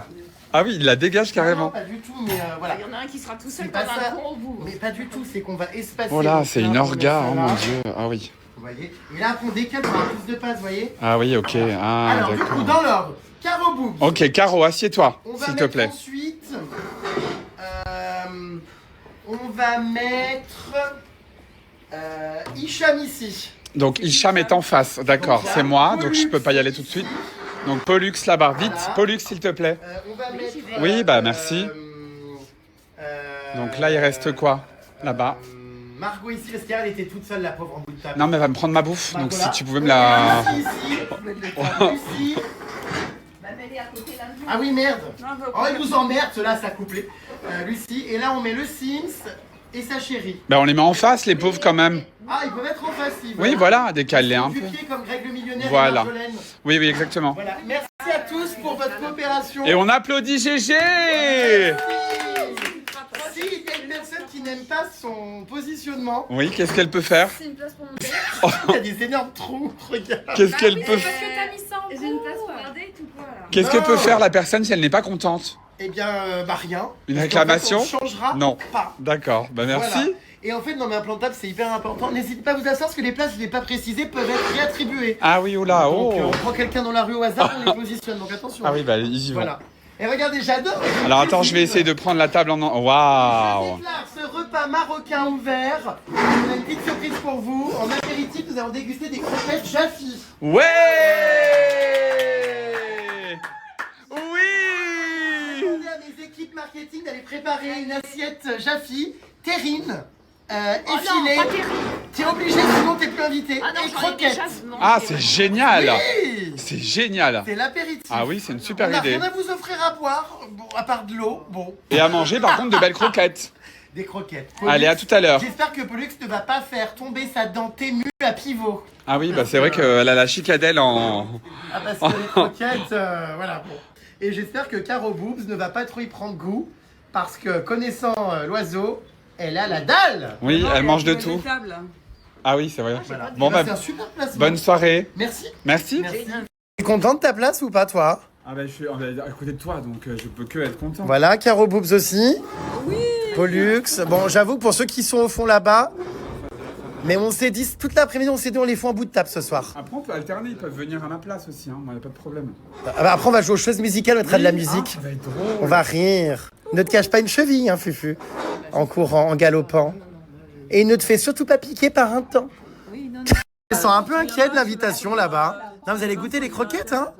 Ah oui, il la dégage Non, carrément. pas du tout, mais voilà. Il y en a un qui sera tout seul C'est comme pas un ça. con au bout. Mais pas du tout, c'est qu'on va espacer. Oh là, donc c'est là, une on orga, met ça oh là. mon dieu. Ah oui. Vous voyez. Et là, on décale pour un plus de passe, vous voyez. Ah oui, ok. Ah, Alors, du coup, d'accord. dans l'ordre, Caro Boobs. Ok, Caro, assieds-toi, On va s'il te mettre plaît. ensuite. On va mettre. Hicham ici. Donc, Hicham est en face, d'accord, Donc, c'est là, moi, donc je Pollux. peux pas y aller tout de suite. Donc, Pollux là-bas, vite, Voilà. Pollux, s'il te plaît. On va mettre. Oui, bah, merci. Donc là, il reste quoi? Là-bas. Margot ici, parce qu'elle était toute seule, la pauvre en bout de table. Non, mais elle va me prendre ma bouffe, donc Margot, là. si tu pouvais me la... Lucie ici. Lucie. Bah, mets-les à côté l'un de l'autre. Ah oui, merde. Non, on va Oh, ils vous emmerdent, ceux-là, ça couplé. Lucie. Et là, on met le Sims et sa chérie. Bah, on les met en face, les pauvres, quand même. Ah, ils peuvent être en face, si. Oui, voilà, décale-les un Du peu. pied comme Greg le millionnaire Voilà. et Marjolaine. Oui, oui, exactement. Voilà. Merci à tous pour votre coopération. Et on applaudit GG! Si il y a une personne qui n'aime pas son positionnement, Oui, qu'est-ce qu'elle peut faire? C'est une place pour monter. il y a des énormes trous, regarde. Qu'est-ce qu'elle peut Parce que t'as mis ça en J'ai haut. une place pour regarder tout quoi là. Qu'est-ce que Non. peut faire la personne si elle n'est pas contente? Eh bien, rien. Une Parce qu'en réclamation? fait, on changera Non. pas. D'accord, bah merci. Voilà. Et en fait, dans mes implantables, c'est hyper important. N'hésitez pas à vous asseoir parce que les places, je ne l'ai pas précisé, peuvent être réattribuées. Ah oui, oula, Donc, oh! on prend quelqu'un dans la rue au hasard, on les positionne. Donc attention. Ah oui, bah ils y vont. Voilà. Et regardez, j'adore. Alors attends, je vais essayer de prendre la table en... Je Waouh! déclare ce repas marocain ouvert. On a une petite surprise pour vous. En apéritif, nous allons déguster des croquettes Jaffi. Ouais! Demandez Oui! à mes équipes marketing d'aller préparer une assiette Jaffi, terrine, effilée. non, pas terrine. T'es obligé, sinon t'es plus invité. Ah non, Et j'en ai déjà croquettes. mangé. Ah, c'est génial. Oui. C'est génial. C'est l'apéritif. Ah oui, c'est une On super n'a idée. rien à vous offrir à boire, bon, à part de l'eau. Bon, Et à manger, par contre, de belles croquettes. des croquettes. Allez, à tout à l'heure. J'espère que Pollux ne va pas faire tomber sa dent témue à pivot. Ah oui, bah c'est vrai qu'elle a la chicadelle en... Ah, parce que les croquettes, voilà, bon. Et j'espère que Caro Boobs ne va pas trop y prendre goût, parce que connaissant l'oiseau, elle a la dalle. Oui, elle mange de Des tout. tables. Ah oui, c'est vrai. Voilà. Bon, bah, C'est un super placement. bonne soirée. Merci. Merci. Merci. T'es content de ta place ou pas, toi? Ah bah je suis à côté de toi, donc je peux que être content. Voilà, Caro Boobs aussi. Oui. Pollux. Bon, j'avoue que pour ceux qui sont au fond là-bas, mais on s'est dit, toute l'après-midi, on s'est dit, on les fout en bout de table ce soir. Après, on peut alterner, ils peuvent venir à ma place aussi, hein. Moi, y a pas de problème. Ah bah, après, on va jouer aux choses musicales, on mettra de la Oui, musique. ça va être drôle. On va rire. Ne te cache pas une cheville, hein, Fufu. En courant, en galopant. Et ne te fais surtout pas piquer par un temps. Ils sont un peu inquiets de l'invitation là-bas. Non, vous allez goûter les croquettes, hein?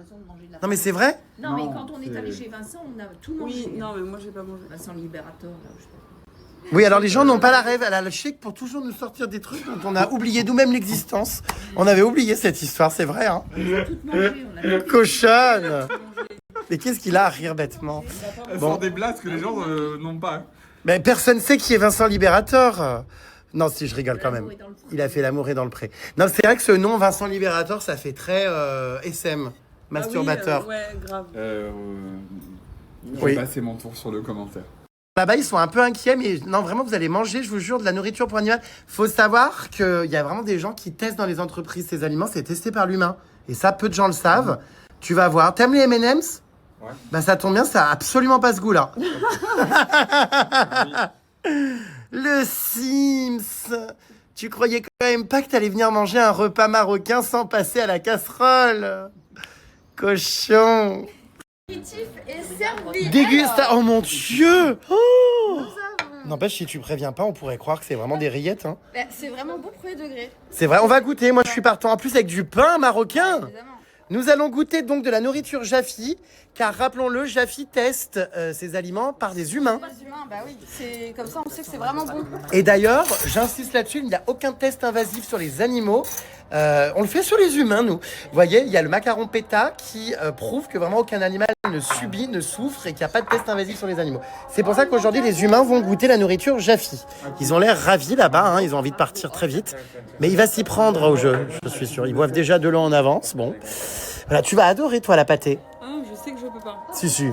Non, mais c'est vrai? Non, mais quand on est allé chez Vincent, on a tout mangé. Oui, non, mais moi, j'ai pas mangé. Vincent Libérateur, là, je sais pas. Oui, alors les gens n'ont pas la rêve. Elle a le chic pour toujours nous sortir des trucs dont on a oublié nous-mêmes l'existence. On avait oublié cette histoire, c'est vrai, hein? On a tout mangé, on a tout Cochonne! Mais qu'est-ce qu'il a à rire bêtement? Elle Bon. sort des blagues que les gens n'ont pas. Mais personne sait qui est Vincent Libérateur. Non, si, je rigole quand même. Il a fait L'amour est dans le pré. Non, c'est vrai que ce nom, Vincent Libérateur, ça fait très SM, masturbateur. Ah oui, ouais, grave. Je Oui. vais passer mon tour sur le commentaire. Là-bas, ils sont un peu inquiets, mais non, vraiment, vous allez manger, je vous jure, de la nourriture pour animal. Faut savoir qu'il y a vraiment des gens qui testent dans les entreprises ces aliments, c'est testé par l'humain. Et ça, peu de gens le savent. Tu vas voir. T'aimes les M&M's? Ouais. Bah, ça tombe bien, ça a absolument pas ce goût-là. Le Sims. Tu croyais quand même pas que t'allais venir manger un repas marocain sans passer à la casserole? Cochon. Et servi. Dégusta. Oh mon Dieu. Oh. N'empêche, si tu préviens pas, on pourrait croire que c'est vraiment des rillettes. Hein. Bah, c'est vraiment bon premier degré. C'est vrai, on va goûter. Moi, je suis partant. En plus, avec du pain marocain. Évidemment. Nous allons goûter donc de la nourriture Jaffi, car rappelons-le, Jaffi teste ses aliments par des humains. Pas humain, bah oui. C'est comme ça, on sait que c'est vraiment bon. Et d'ailleurs, j'insiste là-dessus, il n'y a aucun test invasif sur les animaux. On le fait sur les humains, nous. Vous voyez, il y a le macaron PETA qui prouve que vraiment aucun animal ne subit, ne souffre et qu'il n'y a pas de test invasif sur les animaux. C'est pour ça qu'aujourd'hui, les humains vont goûter la nourriture Jaffi. Ils ont l'air ravis là-bas, hein, ils ont envie de partir très vite. Mais il va s'y prendre au jeu, je suis sûr. Ils boivent déjà de l'eau en avance. Bon. Voilà, tu vas adorer, toi, la pâtée. Ah, je sais que je peux pas. Si.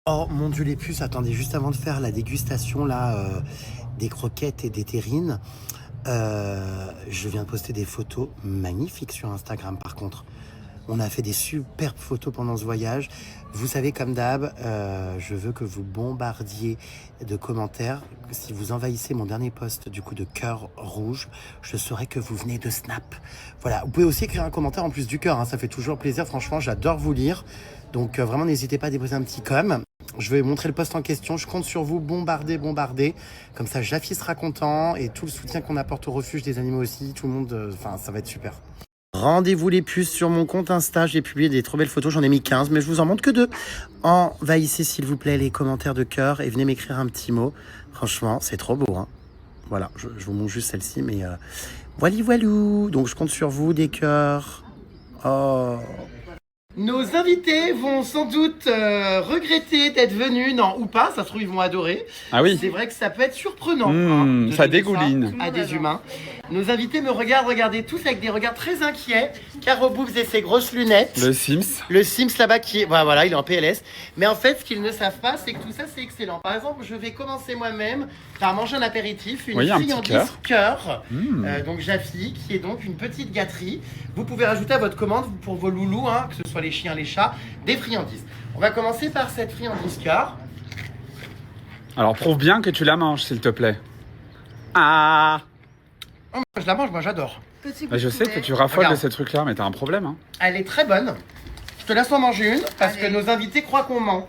Oh mon Dieu, les puces, attendez, juste avant de faire la dégustation là, des croquettes et des terrines, je viens de poster des photos magnifiques sur Instagram par contre. On a fait des superbes photos pendant ce voyage. Vous savez, comme d'hab, je veux que vous bombardiez de commentaires. Si vous envahissez mon dernier post du coup de cœur rouge, je saurai que vous venez de Snap. Voilà, vous pouvez aussi écrire un commentaire en plus du cœur, hein, ça fait toujours plaisir. Franchement, j'adore vous lire. Donc vraiment, n'hésitez pas à déposer un petit com. Je vais montrer le post en question. Je compte sur vous, bombarder. Comme ça, Jaffi sera content et tout le soutien qu'on apporte au refuge des animaux aussi. Tout le monde, enfin, ça va être super. Rendez-vous les puces sur mon compte Insta. J'ai publié des trop belles photos. J'en ai mis 15, mais je vous en montre que 2. Envahissez, s'il vous plaît, les commentaires de cœur et venez m'écrire un petit mot. Franchement, c'est trop beau, hein. Voilà, je vous montre juste celle-ci, mais voilou. Donc, je compte sur vous, des cœurs. Oh. Nos invités vont sans doute regretter d'être venus, non, ou pas, ça se trouve, ils vont adorer. Ah oui. C'est vrai que ça peut être surprenant. Mmh, de ça donner dégouline. ça à des humains. Nos invités me regardent, regardez tous avec des regards très inquiets. Caro Boobs et ses grosses lunettes. Le Sims. Le Sims là-bas qui est... Voilà, il est en PLS. Mais en fait, ce qu'ils ne savent pas, c'est que tout ça, c'est excellent. Par exemple, je vais commencer moi-même par manger un apéritif, une Oui, un petit friandise cœur. Mmh. Donc Jaffi, qui est donc une petite gâterie. Vous pouvez rajouter à votre commande, pour vos loulous, hein, que ce soit les chiens, les chats, des friandises. On va commencer par cette friandise cœur. Alors, prouve bien que tu la manges, s'il te plaît. Ah. Oh, je la mange, moi j'adore. Petit Bah, je sais que poulet. tu raffoles Regarde. de ces trucs-là, mais t'as un problème, hein. Elle est très bonne. Je te laisse en manger une, parce Allez. que nos invités croient qu'on ment.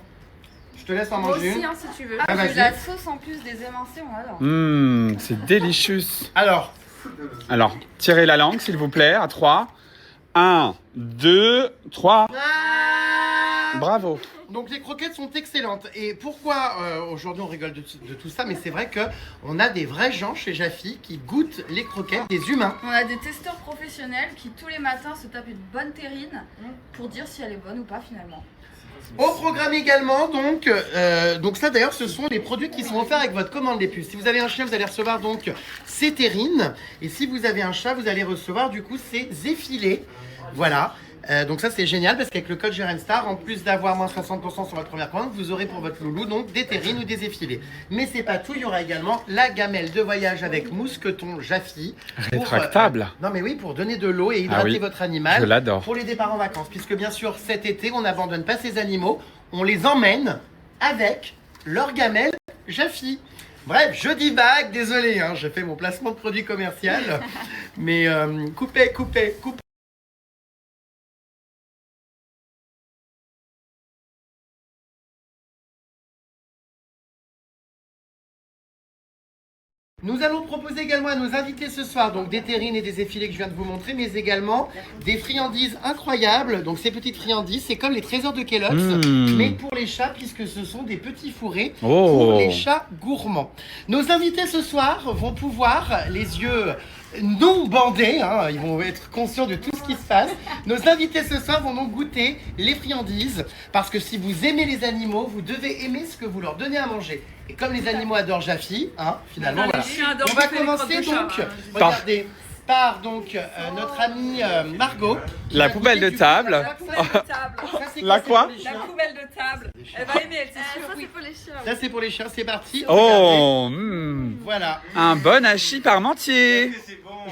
Je te laisse en Moi manger aussi, une. hein, si tu veux. Ah, J'ai vas-y. de la sauce en plus, des émincés, on adore. C'est délicieux. Alors, Alors, tirez la langue, s'il vous plaît, à 3. 1, 2, 3. Bravo. Donc les croquettes sont excellentes. Et pourquoi aujourd'hui on rigole de tout ça, mais c'est vrai que on a des vrais gens chez Jaffy qui goûtent les croquettes des humains. On a des testeurs professionnels qui tous les matins se tapent une bonne terrine pour dire si elle est bonne ou pas finalement. Au programme également, donc ça d'ailleurs, ce sont les produits qui sont offerts avec votre commande des puces. Si vous avez un chien, vous allez recevoir donc ces terrines. Et si vous avez un chat, vous allez recevoir du coup ces effilés. Voilà. Donc ça c'est génial parce qu'avec le code JRMSTAR, en plus d'avoir moins 60% sur votre première commande, vous aurez pour votre loulou donc des terrines ou des effilés. Mais c'est pas tout, il y aura également la gamelle de voyage avec mousqueton Jaffy. Rétractable. Non mais oui, pour donner de l'eau et hydrater votre animal. Je l'adore. Pour les départs en vacances, puisque bien sûr cet été on n'abandonne pas ces animaux, on les emmène avec leur gamelle Jaffy. Bref, je divague, désolé, hein, j'ai fait mon placement de produit commercial, mais coupez. Nous allons proposer également à nos invités ce soir donc des terrines et des effilés que je viens de vous montrer, mais également des friandises incroyables. Donc ces petites friandises, c'est comme les trésors de Kellogg's, mais pour les chats, puisque ce sont des petits fourrés pour les chats gourmands. Nos invités ce soir vont pouvoir, les yeux non bandés, hein, ils vont être conscients de tout ce qui se passe. Nos invités ce soir vont donc goûter les friandises, parce que si vous aimez les animaux, vous devez aimer ce que vous leur donnez à manger. Et comme les animaux adorent Jaffy, hein, finalement, voilà. On va commencer donc, regardez, par donc notre amie Margot. La poubelle de table. La poubelle de table. La quoi? La poubelle de table. Elle va aimer, elle, c'est sûr. Ça c'est pour les chiens. Ça c'est pour les chiens, c'est parti. Oh, Voilà. un bon hachis parmentier.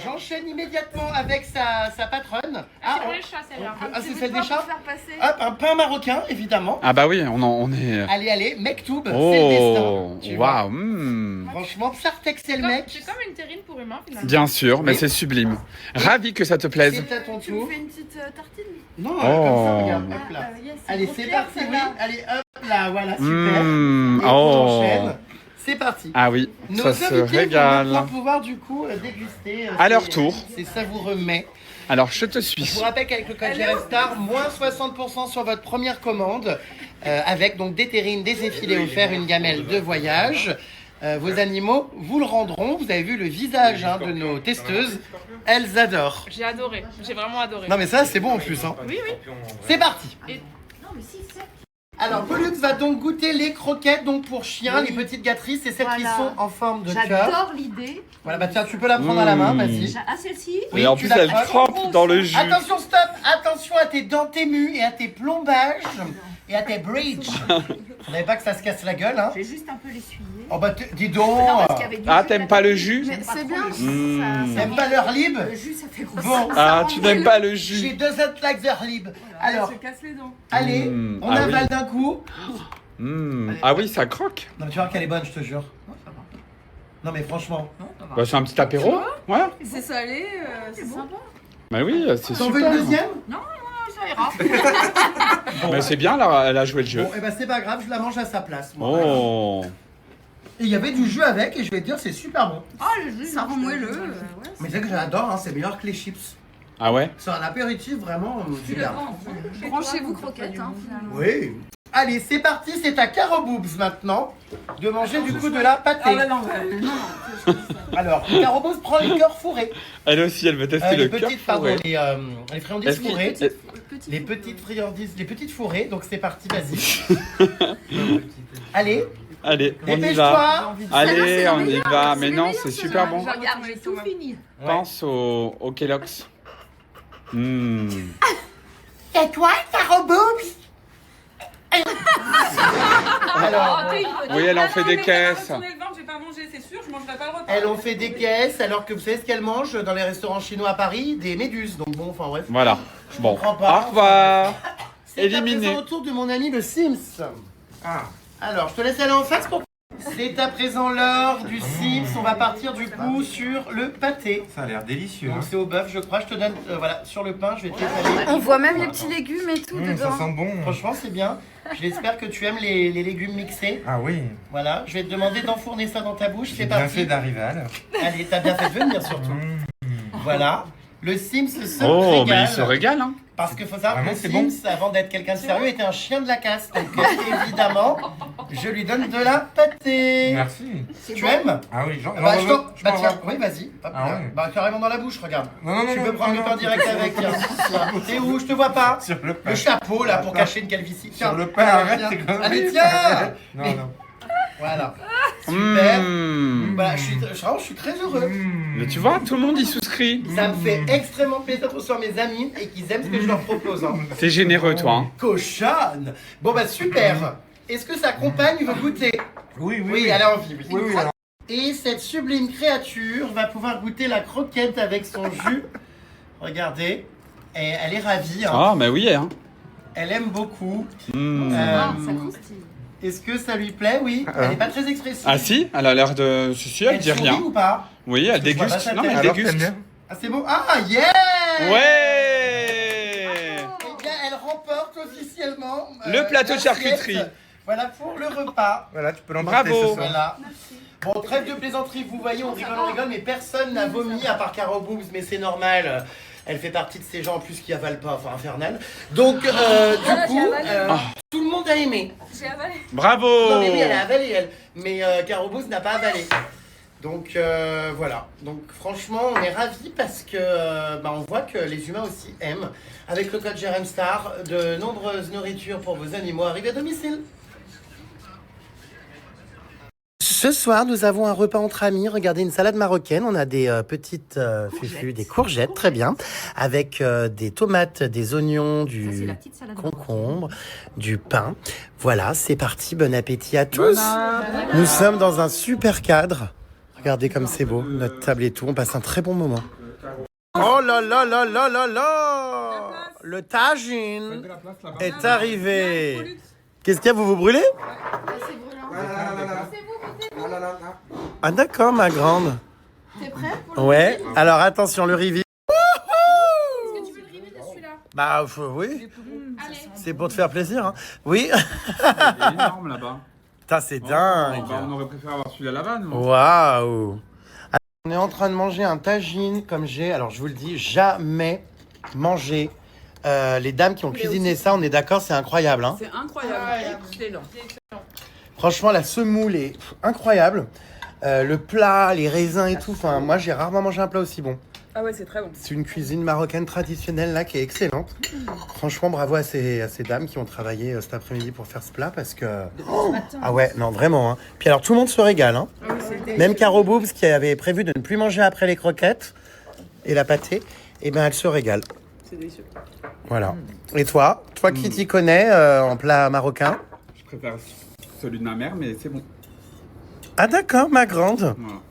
J'enchaîne immédiatement avec sa patronne. C'est pour les chats celle-là. Ah, c'est celle des chats. Faire passer. Hop, un pain marocain, évidemment. Ah bah oui, on est... Allez, Mektoub, c'est le destin. Oh, tu vois. waouh. Franchement, Psartex, c'est le mec. C'est comme une terrine pour humain finalement. Bien sûr, mais c'est sublime. Ravi que ça te plaise. C'est à ton Tu me tour. fais une petite tartine. Non, Oh. comme ça, regarde, hop là. Yes, Allez, trop c'est fière, parti, oui. celle-là. Allez, hop là, voilà, super. Mmh, Et on oh. enchaîne. C'est parti. Ah oui, Nos ça se invités régale. vont pouvoir du coup déguster. À leur tour. C'est savoureux mets. Alors, je te Je suis. vous rappelle qu'avec le code JRMSTAR, moins 60% sur votre première commande, avec donc des terrines, des effilés offerts, une gamelle de voyage. Vos animaux vous le rendront. Vous avez vu le visage de nos testeuses. Elles adorent. J'ai adoré, j'ai vraiment adoré. Non mais ça c'est bon en plus. Hein. Oui, oui. C'est parti. Non mais si c'est. Alors Pollux va donc goûter les croquettes donc pour chiens, les petites gâteries, c'est celles qui Voilà. sont en forme de cœur. J'adore l'idée. Voilà, bah tiens, tu peux la prendre à la main, vas-y. Ah, celle-ci? Oui, Et en tu plus, la elle prends. trempe dans le jus. Attention, stop. Attention à tes dents témues et à tes plombages et à tes bridges. Vous savez pas que ça se casse la gueule, hein? Je vais juste un peu l'essuyer. Oh bah dis donc. Non, parce qu'il y avait du Ah, jus t'aimes pas le jus? Mais c'est bien. T'aimes pas leur lib? Le jus, ça fait grossir. Bon. Ah, tu n'aimes pas le J'ai jus. doesn't like their lib. Alors, Je casse les dents. allez, on ah avale oui. d'un coup. Ah oui, ça croque. Non mais tu vois qu'elle est bonne, je te jure. Non mais franchement. Bah, c'est un petit apéro. Ouais. C'est salé, c'est sympa. Bah oui, c'est T'en veux une super. deuxième? Ça ira. Mais c'est bien, elle a joué le jeu. Bon, et bah c'est pas grave, je la mange à sa place. moi. Oh. Et il y avait du jus avec, et je vais te dire, c'est super bon. Ah le jus ça rend moelleux. Mais c'est que j'adore, hein, c'est meilleur que les chips. Ah ouais? C'est un apéritif vraiment super. Branchez-vous croquettes finalement. Oui. Allez, c'est parti, c'est à Caro Boobs maintenant de manger du coup de la pâtée. Ah bah non, non. Alors, Caro Boobs prend les cœurs fourrés. Elle aussi, elle veut tester Les le cœur petites, pardon, fourré. les friandises Est-ce qu'il- fourrées. est- Les petites friandises, les petites fourrées. Donc c'est parti, vas-y. Allez, Allez, on y va. dépêche-toi. Allez, on y va. Mais non, c'est super bon. Regarde, j'ai tout fini. Pense au Kellogg's. Et toi, Caro Boobs? Alors, Oui, elle en fait des caisses. Le ventre, j'ai pas mangé, c'est sûr, je mangerai pas le repas. elles ont fait des caisses, alors que vous savez ce qu'elles mangent dans les restaurants chinois à Paris? Des méduses. Donc bon, enfin bref. Voilà. Bon, au comprends pas. revoir. C'est à Éliminé. présent au tour de mon ami le Sims. Alors, je te laisse aller en face pour... C'est à présent l'heure du Sims. On va partir du coup sur le pâté. Ça a l'air délicieux. Donc Hein. c'est au bœuf, je crois. Je te donne, voilà, sur le pain, je vais t'étaler. On voit même les petits légumes et tout Ça dedans. sent bon. Franchement, c'est bien. J'espère que tu aimes les légumes mixés. Ah oui. Voilà, je vais te demander d'enfourner ça dans ta bouche. J'ai C'est bien parti. fait d'arriver à l'heure. Allez, t'as bien fait de venir surtout. Voilà. Le Sims se Oh, mais régale. il se régale, hein. Parce qu'il faut savoir que Vraiment, c'est bon. Sims, avant d'être quelqu'un de sérieux, était un chien de la casse. Donc évidemment, je lui donne de la pâtée. Merci. Tu aimes? Ah oui, genre. Bah, je t'en- je bah m'en tiens, vais. oui, vas-y. Hop, Ah là. ouais. Bah carrément dans la bouche, regarde. Non, non, Tu non, veux non, prendre le non, pain non, direct non, avec, non, tiens. T'es où? Je te vois pas. Sur le pain. Le chapeau là pour cacher une calvitie. Tiens. Sur le pain, arrête Tiens. tes conneries. Allez, tiens. Non, non. Voilà. Super. Mmh. Voilà, je suis très heureux. Mais tu vois, tout le monde y souscrit. Ça me fait extrêmement plaisir de recevoir mes amis et qu'ils aiment ce que je leur propose. Hein. T'es généreux, toi. Hein. Cochonne. Bon bah super. Est-ce que sa compagne veut goûter? Oui, oui. Oui, elle a envie. Oui. Oui, oui. alors. Et cette sublime créature va pouvoir goûter la croquette avec son jus. Regardez. Et elle est ravie. Hein. Ah, bah oui, hein. Elle aime beaucoup. Mmh. Ah, ça croustille. Est-ce que ça lui plaît? Oui. Elle n'est pas très expressive. Ah si, elle a l'air de... Si, elle dit sourit rien. ou pas? Oui, elle Je vois pas déguste. sa Non, mais tête. elle Alors, t'aimes déguste. bien? Ah c'est bon. Ah yeah. Ouais. Eh bien, elle remporte officiellement Le plateau de l'assiette. charcuterie. Voilà pour le repas. Voilà, tu peux l'emporter Bravo. ce soir. Voilà. Bon, trêve de plaisanterie, vous voyez, on rigole, mais personne n'a vomi à part Caro Boobs, mais c'est normal. Elle fait partie de ces gens en plus qui avalent pas, enfin infernal. Donc, du coup, tout le monde a aimé. J'ai avalé. Bravo. Non, mais oui, elle a avalé, elle. Mais Caro Boobs n'a pas avalé. Donc, voilà. Donc, franchement, on est ravis parce que on voit que les humains aussi aiment. Avec le code Jérém Star, de nombreuses nourritures pour vos animaux arrivent à domicile. Ce soir, nous avons un repas entre amis. Regardez, une salade marocaine. On a des petites fufus, des courgettes, très bien, avec des tomates, des oignons, du concombre, du pain. Voilà, c'est parti. Bon appétit à tous. Nous sommes dans un super cadre. Regardez comme c'est beau, notre table et tout. On passe un très bon moment. Oh là là là là là là! Le tagine est arrivé. Qu'est-ce qu'il y a, vous brûlez? Ah d'accord, ma grande. T'es prêt? Ouais, alors attention, le rivi. Est-ce que tu veux le river de celui-là? Bah oui, Allez. c'est pour te faire plaisir. Hein. Oui. C'est énorme là-bas. Putain, c'est dingue. On aurait préféré avoir celui à la vanne. Waouh. On est en train de manger un tagine comme j'ai, alors je vous le dis, jamais mangé. Les dames qui ont cuisiné ça, on est d'accord, c'est incroyable. Hein. C'est incroyable. Excellent. Franchement, la semoule est incroyable. Le plat, les raisins et tout. Enfin, moi, j'ai rarement mangé un plat aussi bon. Ah ouais, c'est très bon. C'est une cuisine marocaine traditionnelle là qui est excellente. Franchement, bravo à ces dames qui ont travaillé cet après-midi pour faire ce plat parce que... Ah ouais, non, vraiment. Hein. Puis alors, tout le monde se régale. Hein. Ah oui, c'est Même Caro Boobs qui avait prévu de ne plus manger après les croquettes et la pâtée, eh ben, elle se régale. C'est délicieux. Voilà. Et toi qui t'y connais en plat marocain? Je préfère celui de ma mère, mais c'est bon. Ah d'accord, ma grande. Voilà.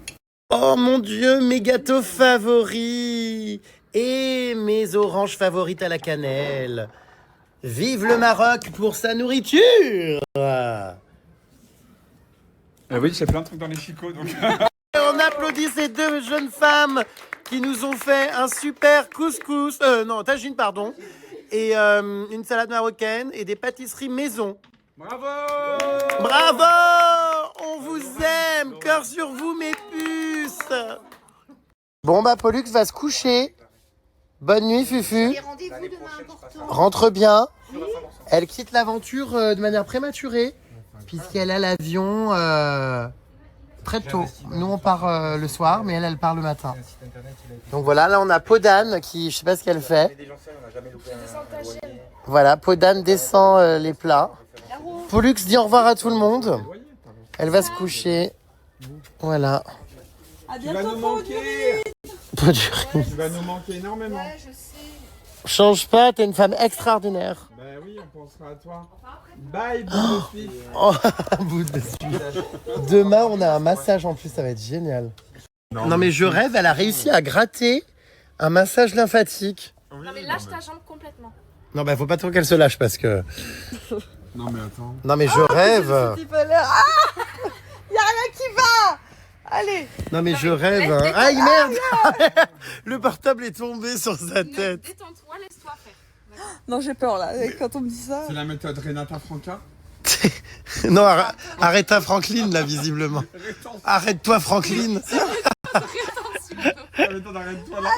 Oh mon Dieu, mes gâteaux favoris et mes oranges favorites à la cannelle. Vive le Maroc pour sa nourriture. Oui, j'ai plein de trucs dans les chicots, donc... On applaudit ces deux jeunes femmes qui nous ont fait un super couscous, tagine pardon, et une salade marocaine et des pâtisseries maison. Bravo. Bravo! On vous aime! Cœur sur vous, mes puces! Bon, bah, Pollux va se coucher. Bonne nuit, Fufu. Et rendez-vous demain important. Rentre bien. Elle quitte l'aventure de manière prématurée, puisqu'elle a l'avion très tôt. Nous, on part le soir, mais elle part le matin. Donc voilà, là, on a Podane qui, je sais pas ce qu'elle fait. Voilà, Podane descend les plats. Pollux dit au revoir à tout le monde. Elle va se coucher. Voilà. À Tu vas bientôt nous pour manquer. Pas du riz. Tu vas nous manquer énormément. Je sais. Change pas, t'es une femme extraordinaire. Bah oui, on pensera à toi. Bye, bout de suite. Oh, un bout de suite. Demain, on a un massage en plus, ça va être génial. Non mais je rêve, elle a réussi à gratter un massage lymphatique. Non mais lâche ta jambe complètement. Non bah faut pas trop qu'elle se lâche parce que... Non mais attends. Non mais je rêve. Y'a rien qui va. Allez. Non mais je rêve. Hein. Aïe merde. Le portable est tombé sur sa tête. Détends-toi, laisse-toi faire. Non, j'ai peur là. Quand on me dit ça. C'est la méthode Renata Franca. Non, arrête-toi Franklin là visiblement. Arrête-toi Franklin. La méthode arrête-toi là.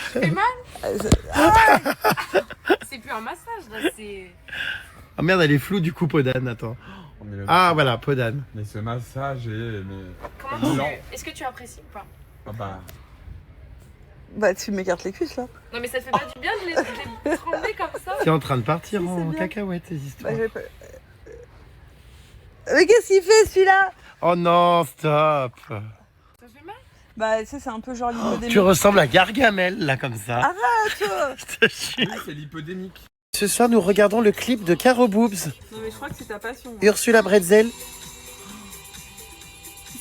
fait mal. C'est plus un massage là, c'est. Oh merde, elle est floue du coup, Podane, attends. Ah voilà, Podane. Mais ce massage est... Comment Est-ce que tu apprécies ou pas? Ah bah... Bah, tu m'écartes les cuisses là. Non, mais ça te fait pas du bien de les trembler comme ça? C'est en train de partir Si, c'est en bien. cacahuète, ces histoires. Bah, mais qu'est-ce qu'il fait celui-là? Oh non, stop. Ça fait mal? Bah, tu sais, c'est un peu genre l'hypodémie. Tu ressembles à Gargamel, là, comme ça. Arrête toi. Je te jure. C'est l'hypodémique. Ce soir, nous regardons le clip de Caro Boobs, Non, mais je crois que c'est ta passion. Ursula Bretzel.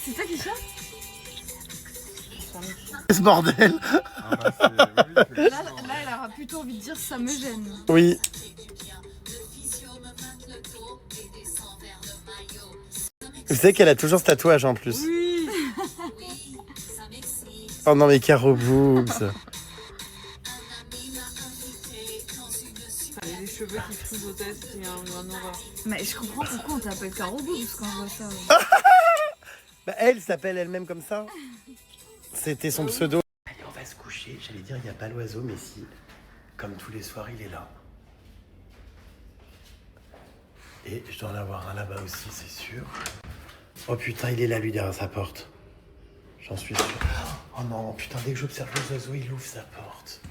C'est toi qui chante? Ce bordel. Ah bah c'est... Là, elle aura plutôt envie de dire ça me gêne. Oui. Vous savez qu'elle a toujours ce tatouage en plus. Oui. Oh non, mais Caro Boobs. Les cheveux qui frisent aux têtes, c'est un horreur. Mais je comprends pourquoi on t'appelle Caro Boobs quand je vois ça. Bah, elle s'appelle elle-même comme ça. C'était son pseudo. Allez, on va se coucher. J'allais dire, il n'y a pas l'oiseau, mais si. Comme tous les soirs, il est là. Et je dois en avoir un là-bas aussi, c'est sûr. Oh putain, il est là, lui, derrière sa porte. J'en suis sûr. Oh non, putain, dès que j'observe les oiseaux, il ouvre sa porte.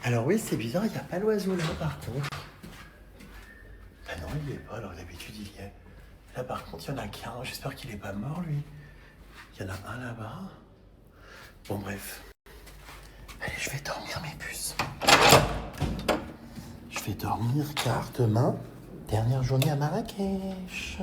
Alors oui, c'est bizarre, il n'y a pas l'oiseau là, par contre. Ah non, il n'y est pas, alors d'habitude, il y est. Là, par contre, il n'y en a qu'un. J'espère qu'il n'est pas mort, lui. Il y en a un là-bas. Bon, bref. Allez, je vais dormir, mes puces. Je vais dormir car demain, dernière journée à Marrakech.